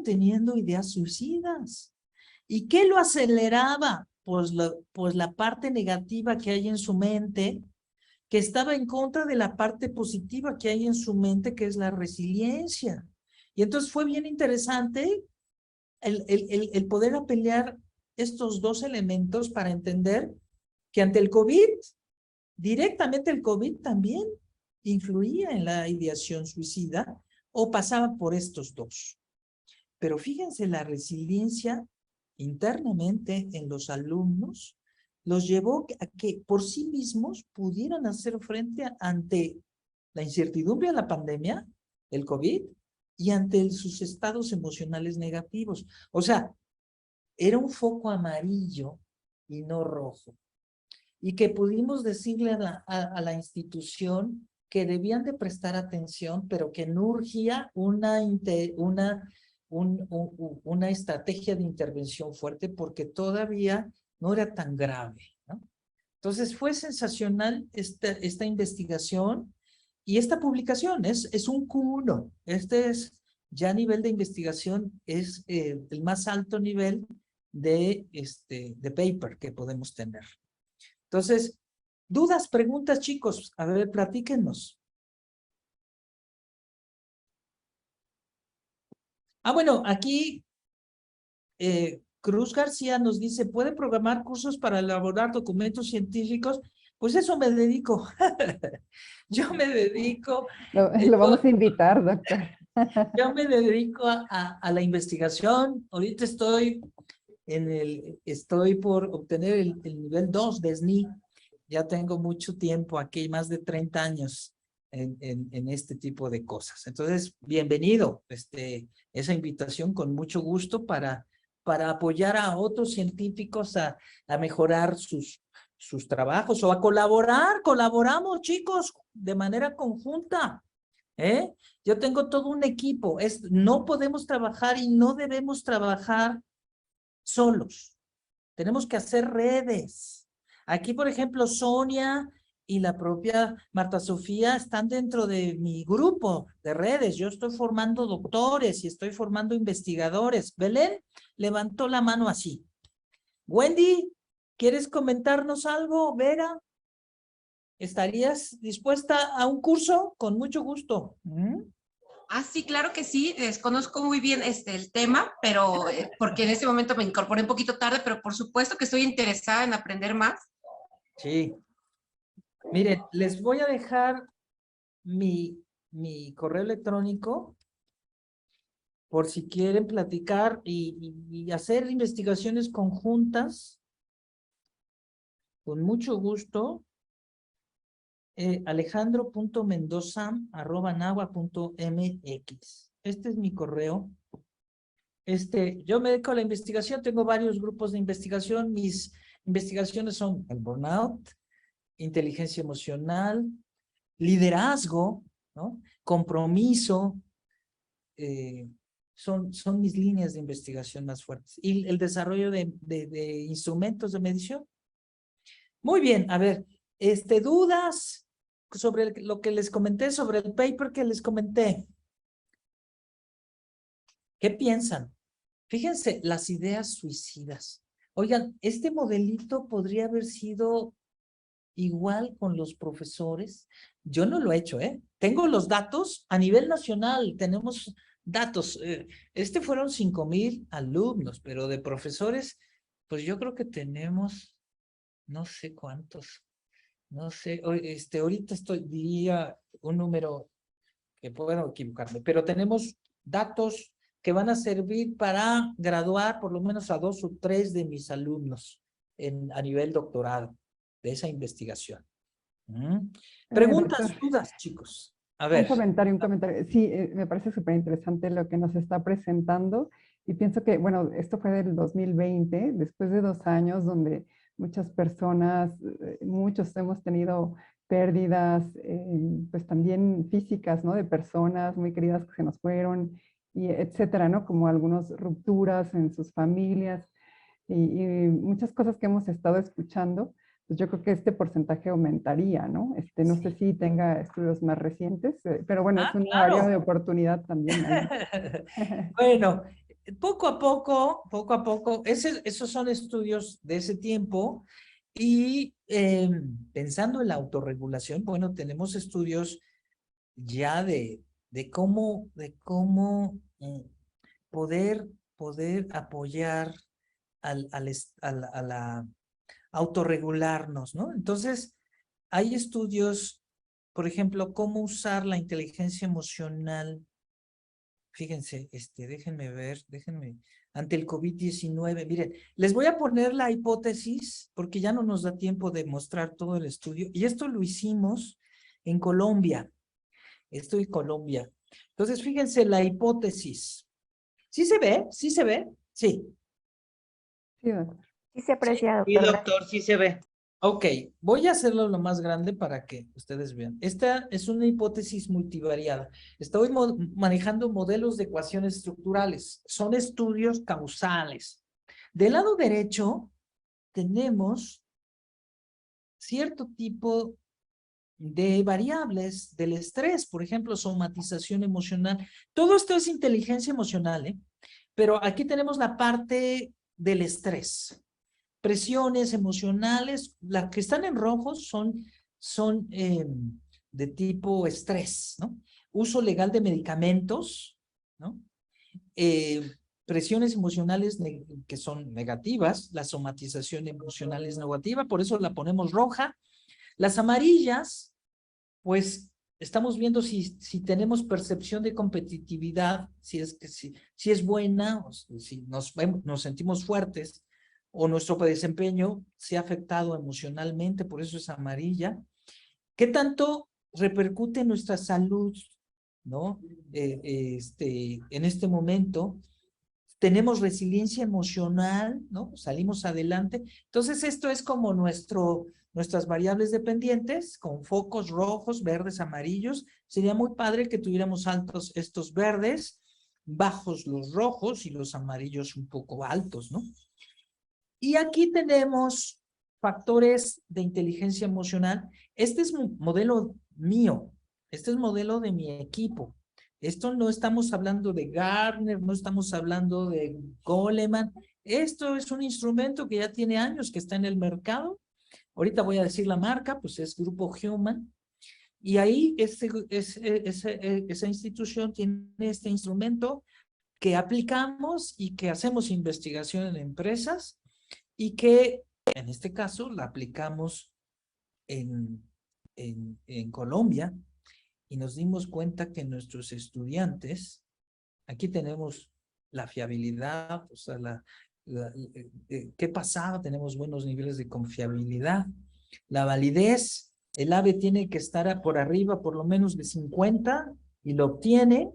teniendo ideas suicidas. ¿Y qué lo aceleraba? Pues la parte negativa que hay en su mente, que estaba en contra de la parte positiva que hay en su mente, que es la resiliencia. Y entonces fue bien interesante el poder pelear estos 2 elementos para entender que ante el COVID, directamente el COVID también influía en la ideación suicida o pasaba por estos 2. Pero fíjense, la resiliencia internamente en los alumnos los llevó a que por sí mismos pudieran hacer frente ante la incertidumbre de la pandemia, el COVID, y ante sus estados emocionales negativos. O sea, era un foco amarillo y no rojo. Y que pudimos decirle a la institución que debían de prestar atención, pero que no urgía una estrategia de intervención fuerte porque todavía no era tan grave, ¿no? Entonces fue sensacional esta investigación y esta publicación, es un Q1, este es ya a nivel de investigación, es el más alto nivel de paper que podemos tener. Entonces, dudas, preguntas, chicos, a ver, platíquenos. Bueno, aquí Cruz García nos dice, ¿puede programar cursos para elaborar documentos científicos? Pues eso me dedico. Yo me dedico. Lo vamos a invitar, doctor. Yo me dedico a la investigación. Ahorita estoy por obtener el nivel 2 de SNI. Ya tengo mucho tiempo aquí, más de 30 años en este tipo de cosas. Entonces, bienvenido esa invitación con mucho gusto para apoyar a otros científicos a mejorar sus trabajos o a colaborar. Colaboramos, chicos, de manera conjunta. Yo tengo todo un equipo. No podemos trabajar y no debemos trabajar solos. Tenemos que hacer redes. Aquí, por ejemplo, Sonia y la propia Marta Sofía están dentro de mi grupo de redes. Yo estoy formando doctores y estoy formando investigadores. Belén levantó la mano así. Wendy, ¿quieres comentarnos algo? Vera, ¿estarías dispuesta a un curso? Con mucho gusto. Ah, sí, claro que sí. Desconozco muy bien el tema, pero porque en este momento me incorporé un poquito tarde, pero por supuesto que estoy interesada en aprender más. Sí. Miren, les voy a dejar mi correo electrónico por si quieren platicar y hacer investigaciones conjuntas. Con mucho gusto. Alejandro.mendoza@nahua.mx. Este es mi correo. Yo me dedico a la investigación, tengo varios grupos de investigación. Mis investigaciones son el burnout, inteligencia emocional, liderazgo, ¿no? Compromiso, son mis líneas de investigación más fuertes. Y el desarrollo de instrumentos de medición. Muy bien, a ver, dudas sobre lo que les comenté, sobre el paper que les comenté. ¿Qué piensan? Fíjense, las ideas suicidas. Oigan, este modelito podría haber sido igual con los profesores. Yo no lo he hecho, ¿eh? Tengo los datos a nivel nacional, tenemos datos. Fueron 5,000 alumnos, pero de profesores, pues yo creo que tenemos, no sé cuántos. No sé, ahorita diría un número que puedo equivocarme, pero tenemos datos que van a servir para graduar por lo menos a 2 o 3 de mis alumnos a nivel doctorado de esa investigación. Preguntas, Doctor, dudas, chicos. A un ver. comentario. Sí, me parece súper interesante lo que nos está presentando y pienso que, bueno, esto fue del 2020, después de 2 años donde muchas personas, muchos hemos tenido pérdidas, pues también físicas, ¿no? De personas muy queridas que se nos fueron, y etcétera, ¿no? Como algunas rupturas en sus familias y muchas cosas que hemos estado escuchando. Pues yo creo que este porcentaje aumentaría, ¿no? No sé si tenga estudios más recientes, pero bueno, es una área de oportunidad también ahí. Bueno, poco a poco, esos son estudios de ese tiempo y pensando en la autorregulación, bueno, tenemos estudios ya de cómo poder apoyar a la autorregularnos, ¿no? Entonces, hay estudios, por ejemplo, cómo usar la inteligencia emocional. Fíjense, déjenme ver, ante el COVID-19, miren, les voy a poner la hipótesis, porque ya no nos da tiempo de mostrar todo el estudio, y esto lo hicimos en Colombia. Esto en Colombia. Entonces, fíjense la hipótesis. ¿Sí se ve? ¿Sí se ve? Sí. Sí, doctor. Sí se aprecia, Sí, doctor. doctor, sí se ve. Ok, voy a hacerlo lo más grande para que ustedes vean. Esta es una hipótesis multivariada. Estoy manejando modelos de ecuaciones estructurales. Son estudios causales. Del lado derecho tenemos cierto tipo de variables del estrés, por ejemplo, somatización emocional. Todo esto es inteligencia emocional, ¿eh? Pero aquí tenemos la parte del estrés. Presiones emocionales, las que están en rojo son de tipo estrés, ¿no? Uso legal de medicamentos, ¿no? Presiones emocionales que son negativas, la somatización emocional es negativa, por eso la ponemos roja. Las amarillas, pues estamos viendo si tenemos percepción de competitividad, si es buena, o si nos sentimos fuertes, o nuestro desempeño se ha afectado emocionalmente, por eso es amarilla. ¿Qué tanto repercute en nuestra salud, ¿no? En este momento, tenemos resiliencia emocional, ¿no? Salimos adelante. Entonces, esto es como nuestras variables dependientes, con focos rojos, verdes, amarillos. Sería muy padre que tuviéramos altos estos verdes, bajos los rojos y los amarillos un poco altos, ¿no? Y aquí tenemos factores de inteligencia emocional. Este es un modelo mío, este es modelo de mi equipo. Esto no estamos hablando de Gartner, no estamos hablando de Goleman. Esto es un instrumento que ya tiene años que está en el mercado. Ahorita voy a decir la marca, pues es Grupo Human. Y ahí esa institución tiene este instrumento que aplicamos y que hacemos investigación en empresas y que en este caso la aplicamos en Colombia y nos dimos cuenta que nuestros estudiantes, aquí tenemos la fiabilidad, o sea, ¿qué pasaba? Tenemos buenos niveles de confiabilidad. La validez, el AVE tiene que estar por arriba por lo menos de 50 y lo obtiene.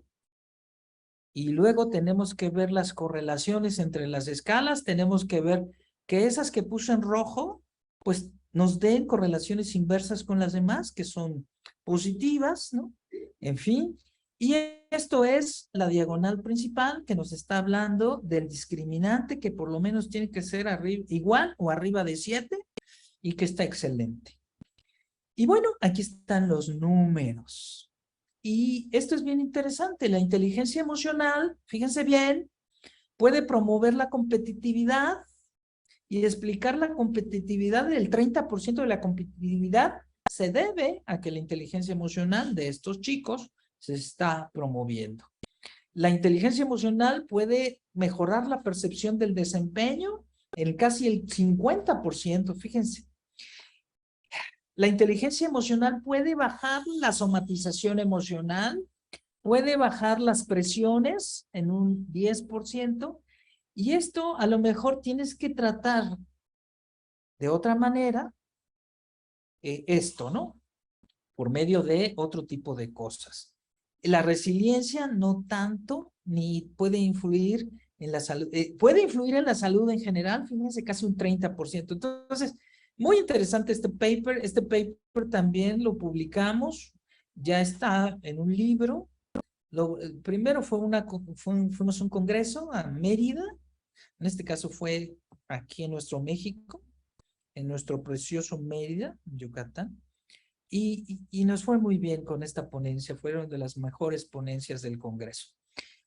Y luego tenemos que ver las correlaciones entre las escalas, tenemos que ver que esas que puse en rojo, pues nos den correlaciones inversas con las demás, que son positivas, ¿no? En fin, y esto es la diagonal principal que nos está hablando del discriminante que por lo menos tiene que ser igual o arriba de 7 y que está excelente. Y bueno, aquí están los números. Y esto es bien interesante. La inteligencia emocional, fíjense bien, puede promover la competitividad y explicar la competitividad. Del 30% de la competitividad se debe a que la inteligencia emocional de estos chicos se está promoviendo. La inteligencia emocional puede mejorar la percepción del desempeño en casi el 50%, fíjense. La inteligencia emocional puede bajar la somatización emocional, puede bajar las presiones en un 10%, y esto a lo mejor tienes que tratar de otra manera esto, ¿no? Por medio de otro tipo de cosas. La resiliencia no tanto, ni puede influir en la salud, puede influir en la salud en general, fíjense, casi un 30%. Entonces, muy interesante este paper también lo publicamos, ya está en un libro. Primero fuimos a un congreso a Mérida, en este caso fue aquí en nuestro México, en nuestro precioso Mérida, Yucatán, y nos fue muy bien con esta ponencia, fueron de las mejores ponencias del congreso.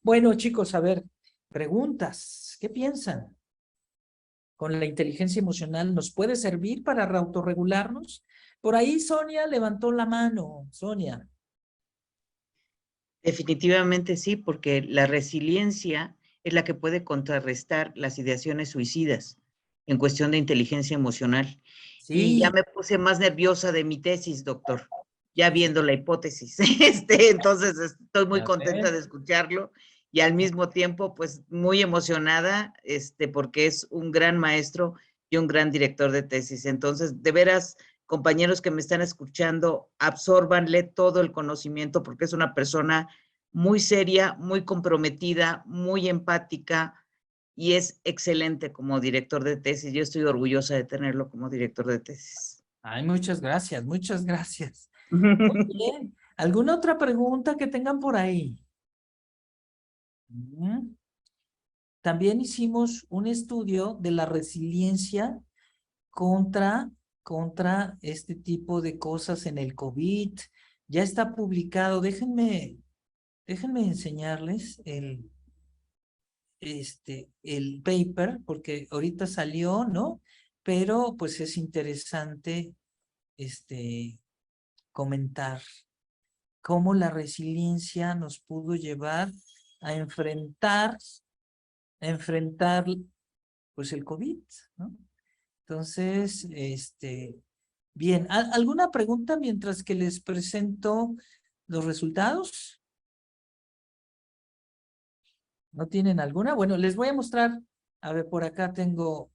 Bueno, chicos, a ver, preguntas, ¿qué piensan? ¿Con la inteligencia emocional nos puede servir para autorregularnos? Por ahí Sonia levantó la mano. Sonia. Definitivamente sí, porque la resiliencia es la que puede contrarrestar las ideaciones suicidas en cuestión de inteligencia emocional. Sí. Y ya me puse más nerviosa de mi tesis, doctor, ya viendo la hipótesis. Entonces estoy muy contenta de escucharlo y al mismo tiempo, pues, muy emocionada, porque es un gran maestro y un gran director de tesis. Entonces, de veras, compañeros que me están escuchando, absórbanle todo el conocimiento porque es una persona muy seria, muy comprometida, muy empática y es excelente como director de tesis. Yo estoy orgullosa de tenerlo como director de tesis. Ay, muchas gracias, muchas gracias. Muy bien. ¿Alguna otra pregunta que tengan por ahí? También hicimos un estudio de la resiliencia contra este tipo de cosas en el COVID. Ya está publicado. Déjenme enseñarles el paper, porque ahorita salió, ¿no? Pero pues es interesante comentar cómo la resiliencia nos pudo llevar a enfrentar pues el COVID, ¿no? Entonces, bien, ¿alguna pregunta mientras que les presento los resultados? ¿No tienen alguna? Bueno, les voy a mostrar, a ver, por acá tengo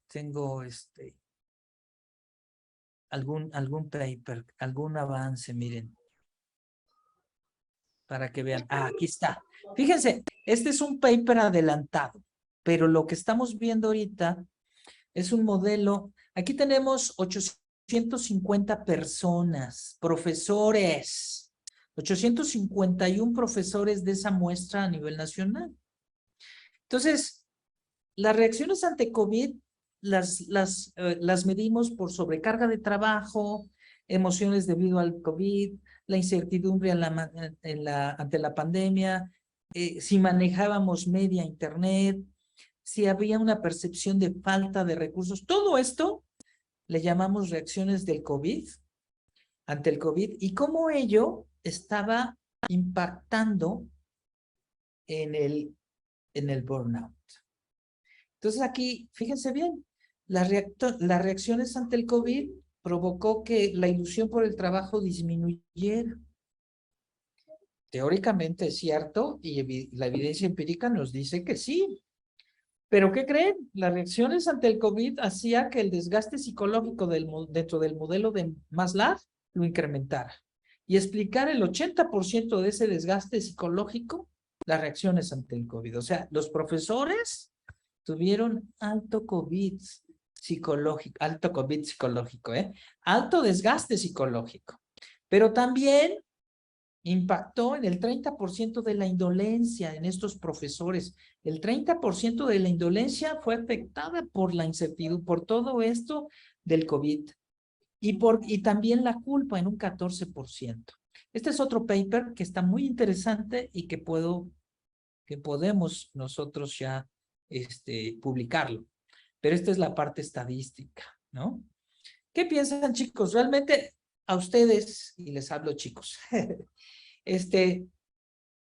algún paper, algún avance, miren. Para que vean, aquí está. Fíjense, este es un paper adelantado, pero lo que estamos viendo ahorita es un modelo. Aquí tenemos 850 personas, profesores, 851 profesores de esa muestra a nivel nacional. Entonces, las reacciones ante COVID las medimos por sobrecarga de trabajo, emociones debido al COVID, la incertidumbre ante la pandemia, si manejábamos media internet, si había una percepción de falta de recursos. Todo esto le llamamos reacciones del COVID, ante el COVID, y cómo ello estaba impactando en el burnout. Entonces aquí, fíjense bien, las reacciones ante el COVID provocó que la ilusión por el trabajo disminuyera. Teóricamente es cierto y la evidencia empírica nos dice que sí. ¿Pero qué creen? Las reacciones ante el COVID hacía que el desgaste psicológico dentro del modelo de Maslow lo incrementara. Y explicar el 80% de ese desgaste psicológico, las reacciones ante el COVID. O sea, los profesores tuvieron alto COVID psicológico, alto desgaste psicológico. Pero también impactó en el 30% de la indolencia en estos profesores. El 30% de la indolencia fue afectada por la incertidumbre, por todo esto del COVID. Y también la culpa en un 14%. Este es otro paper que está muy interesante y que podemos nosotros ya publicarlo. Pero esta es la parte estadística, ¿no? ¿Qué piensan, chicos? Realmente a ustedes, y les hablo chicos,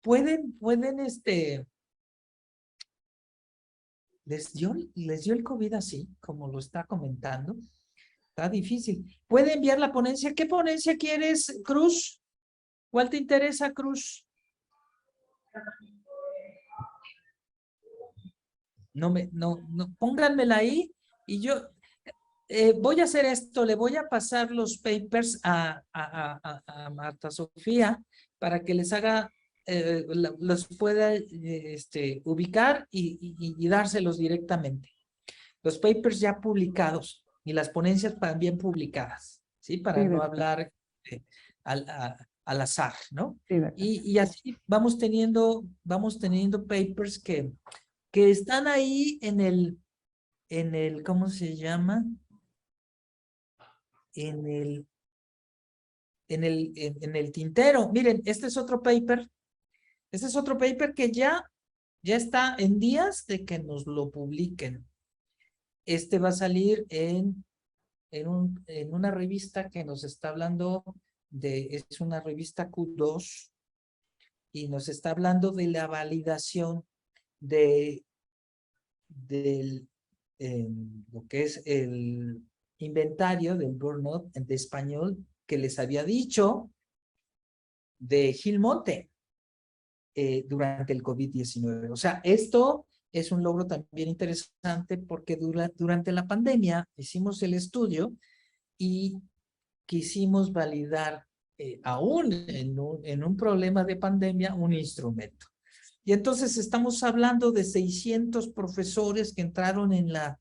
pueden, les dio el COVID así, como lo está comentando. Está difícil. ¿Puede enviar la ponencia? ¿Qué ponencia quieres, Cruz? ¿Cuál te interesa, Cruz? No, pónganmela ahí y yo voy a hacer esto, le voy a pasar los papers a Marta Sofía para que les haga, los pueda ubicar y dárselos directamente. Los papers ya publicados y las ponencias también publicadas, ¿sí? Para no hablar al azar, ¿no? Sí, y así vamos teniendo papers que están ahí en el, ¿cómo se llama? En el tintero. Miren, este es otro paper. Este es otro paper que ya está en días de que nos lo publiquen. Este va a salir en una revista que nos está hablando es una revista Q2 y nos está hablando de la validación del lo que es el inventario del burnout de español que les había dicho de Gil Monte durante el COVID-19. O sea, esto es un logro también interesante porque durante la pandemia hicimos el estudio y quisimos validar aún en un problema de pandemia un instrumento. Y entonces estamos hablando de 600 profesores que entraron a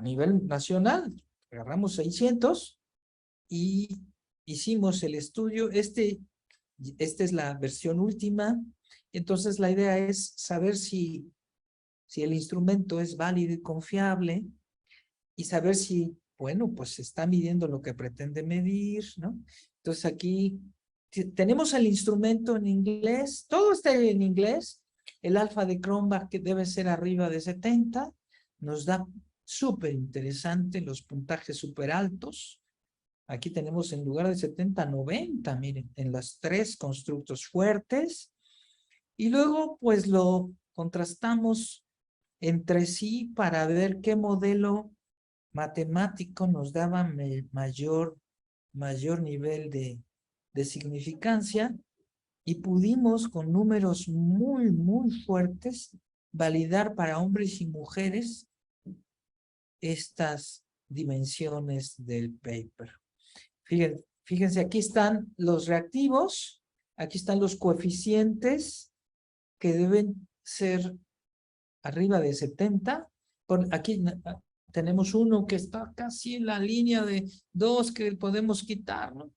nivel nacional. Agarramos 600 y hicimos el estudio. Esta es la versión última. Entonces la idea es saber si el instrumento es válido y confiable y saber si, bueno, pues se está midiendo lo que pretende medir, ¿no? Entonces aquí tenemos el instrumento en inglés, todo está en inglés, el alfa de Cronbach que debe ser arriba de 70, nos da súper interesante los puntajes súper altos. Aquí tenemos en lugar de 70, 90, miren, en los 3 constructos fuertes. Y luego pues lo contrastamos entre sí para ver qué modelo matemático nos daba mayor nivel de significancia y pudimos con números muy, muy fuertes validar para hombres y mujeres estas dimensiones del paper. Fíjense, aquí están los reactivos, aquí están los coeficientes que deben ser arriba de 70. Aquí tenemos uno que está casi en la línea de 2 que podemos quitar, ¿no?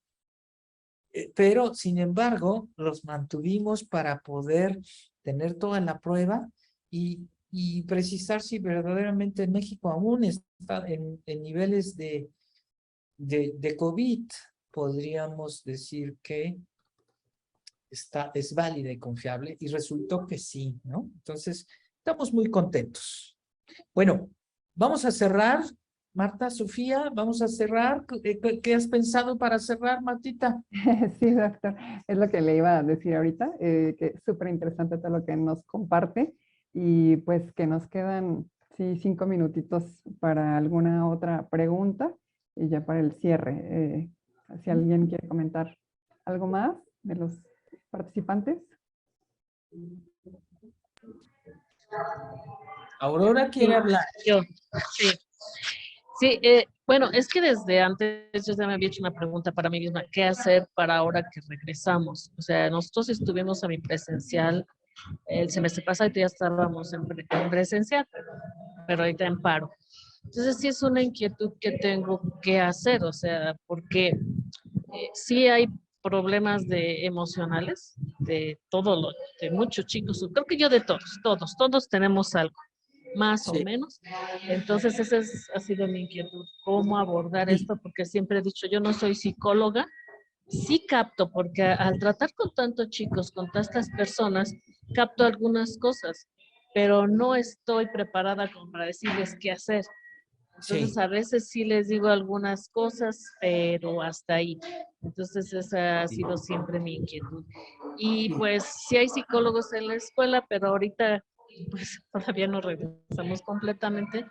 Pero, sin embargo, los mantuvimos para poder tener toda la prueba y y precisar si verdaderamente en México aún está en niveles de COVID, podríamos decir que es válida y confiable, y resultó que sí, ¿no? Entonces, estamos muy contentos. Bueno, vamos a cerrar. Marta, Sofía, vamos a cerrar. ¿Qué has pensado para cerrar, Martita? Sí, doctor, es lo que le iba a decir ahorita, que es súper interesante todo lo que nos comparte y pues que nos quedan, sí, 5 minutitos para alguna otra pregunta y ya para el cierre. Si alguien quiere comentar algo más de los participantes. Aurora quiere hablar. Yo, sí. Sí, bueno, es que desde antes yo ya me había hecho una pregunta para mí misma, ¿qué hacer para ahora que regresamos? O sea, nosotros estuvimos a mi presencial el semestre pasado y ya estábamos en presencial, pero ahorita en paro. Entonces sí es una inquietud que tengo que hacer, o sea, porque sí hay problemas emocionales de de muchos chicos, creo que yo de todos tenemos algo, más o menos. Entonces esa ha sido mi inquietud, cómo abordar esto, porque siempre he dicho, yo no soy psicóloga, sí capto, porque al tratar con tantos chicos, con tantas personas, capto algunas cosas, pero no estoy preparada como para decirles qué hacer. Entonces, a veces sí les digo algunas cosas, pero hasta ahí. Entonces, esa ha sido siempre mi inquietud. Y pues sí hay psicólogos en la escuela, pero ahorita pues todavía no regresamos completamente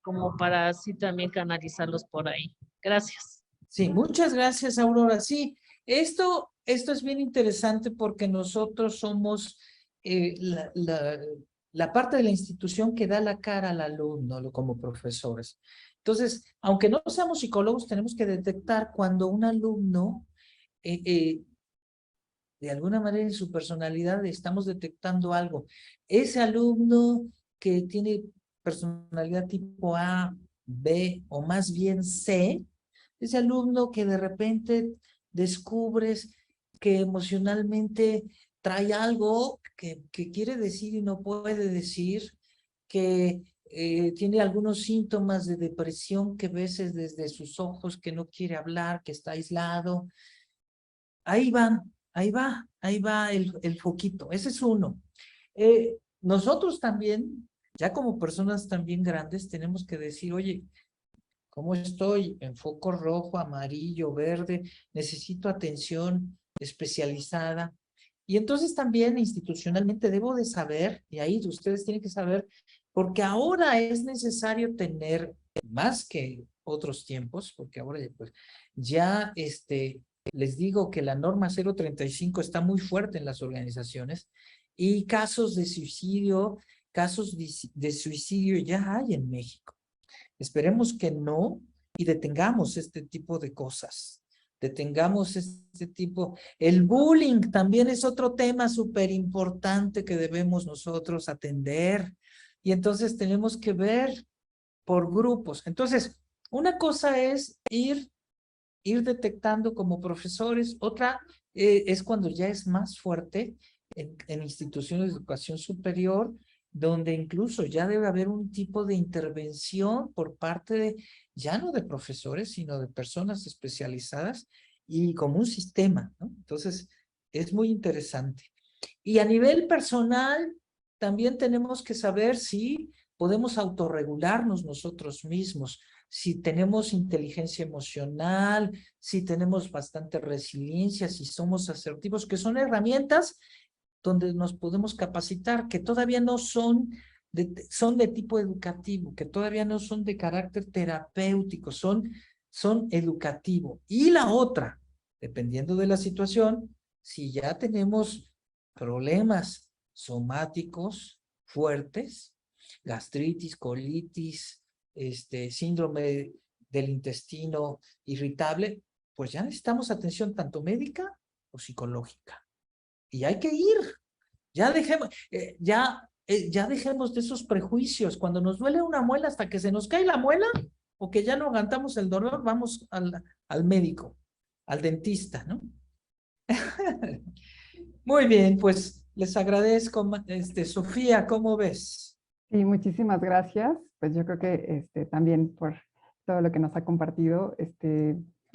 como para así también canalizarlos por ahí. Gracias. Sí, muchas gracias, Aurora. Sí, esto es bien interesante porque nosotros somos la parte de la institución que da la cara al alumno como profesores. Entonces, aunque no seamos psicólogos, tenemos que detectar cuando un alumno, de alguna manera en su personalidad, estamos detectando algo. Ese alumno que tiene personalidad tipo A, B o más bien C, ese alumno que de repente descubres que emocionalmente trae algo que quiere decir y no puede decir, que tiene algunos síntomas de depresión que ves desde sus ojos, que no quiere hablar, que está aislado. Ahí va el foquito. Ese es uno. Nosotros también, ya como personas también grandes, tenemos que decir, oye, ¿cómo estoy? En foco rojo, amarillo, verde, necesito atención especializada. Y entonces también institucionalmente debo de saber, y ahí ustedes tienen que saber, porque ahora es necesario tener más que otros tiempos, porque ahora pues, ya les digo que la norma 035 está muy fuerte en las organizaciones y casos de suicidio ya hay en México. Esperemos que no y detengamos este tipo de cosas. Detengamos este tipo. El bullying también es otro tema súper importante que debemos nosotros atender. Y entonces tenemos que ver por grupos. Entonces, una cosa es ir detectando como profesores. Otra es cuando ya es más fuerte en instituciones de educación superior, donde incluso ya debe haber un tipo de intervención por parte de, ya no de profesores, sino de personas especializadas y como un sistema, ¿no? Entonces, es muy interesante. Y a nivel personal, también tenemos que saber si podemos autorregularnos nosotros mismos, si tenemos inteligencia emocional, si tenemos bastante resiliencia, si somos asertivos, que son herramientas donde nos podemos capacitar, que todavía no son de tipo educativo, que todavía no son de carácter terapéutico, son educativo. Y la otra, dependiendo de la situación, si ya tenemos problemas somáticos fuertes, gastritis, colitis, síndrome del intestino irritable, pues ya necesitamos atención tanto médica o psicológica. Y hay que ir. Ya dejemos de esos prejuicios. Cuando nos duele una muela, hasta que se nos cae la muela o que ya no aguantamos el dolor, vamos al médico, al dentista, ¿no? Muy bien, pues les agradezco. Sofía, ¿cómo ves? Sí, muchísimas gracias. Pues yo creo que también por todo lo que nos ha compartido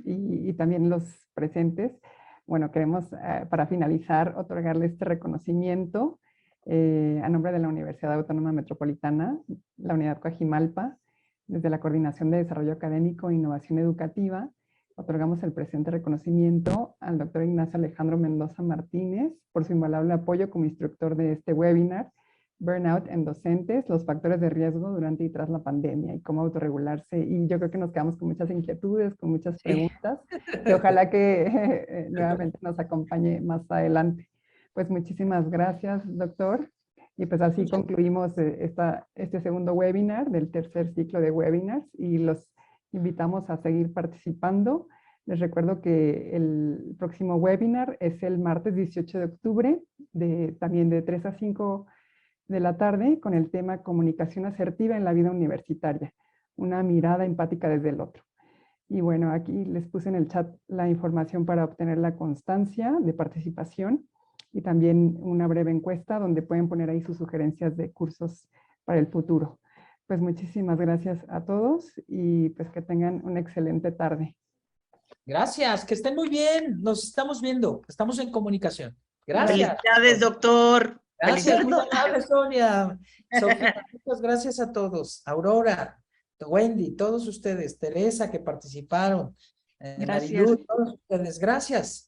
y también los presentes. Bueno, queremos para finalizar otorgarle este reconocimiento a nombre de la Universidad Autónoma Metropolitana, la Unidad Coajimalpa, desde la Coordinación de Desarrollo Académico e Innovación Educativa. Otorgamos el presente reconocimiento al doctor Ignacio Alejandro Mendoza Martínez por su invaluable apoyo como instructor de este webinar, Burnout en docentes, los factores de riesgo durante y tras la pandemia y cómo autorregularse. Y yo creo que nos quedamos con muchas inquietudes, con muchas preguntas, que ojalá que nuevamente nos acompañe más adelante. Pues muchísimas gracias, doctor. Y pues así concluimos este segundo webinar del tercer ciclo de webinars y los invitamos a seguir participando. Les recuerdo que el próximo webinar es el martes 18 de octubre, también de 3 a 5 de la tarde, con el tema Comunicación asertiva en la vida universitaria, una mirada empática desde el otro. Y bueno, aquí les puse en el chat la información para obtener la constancia de participación y también una breve encuesta donde pueden poner ahí sus sugerencias de cursos para el futuro. Pues muchísimas gracias a todos y pues que tengan una excelente tarde. Gracias, que estén muy bien. Nos estamos viendo, estamos en comunicación. Gracias. Felicidades, doctor. Gracias, muy amable, Sonia. Sofía, muchas gracias a todos. Aurora, Wendy, todos ustedes, Teresa que participaron, Gracias. Marilu, todos ustedes, gracias.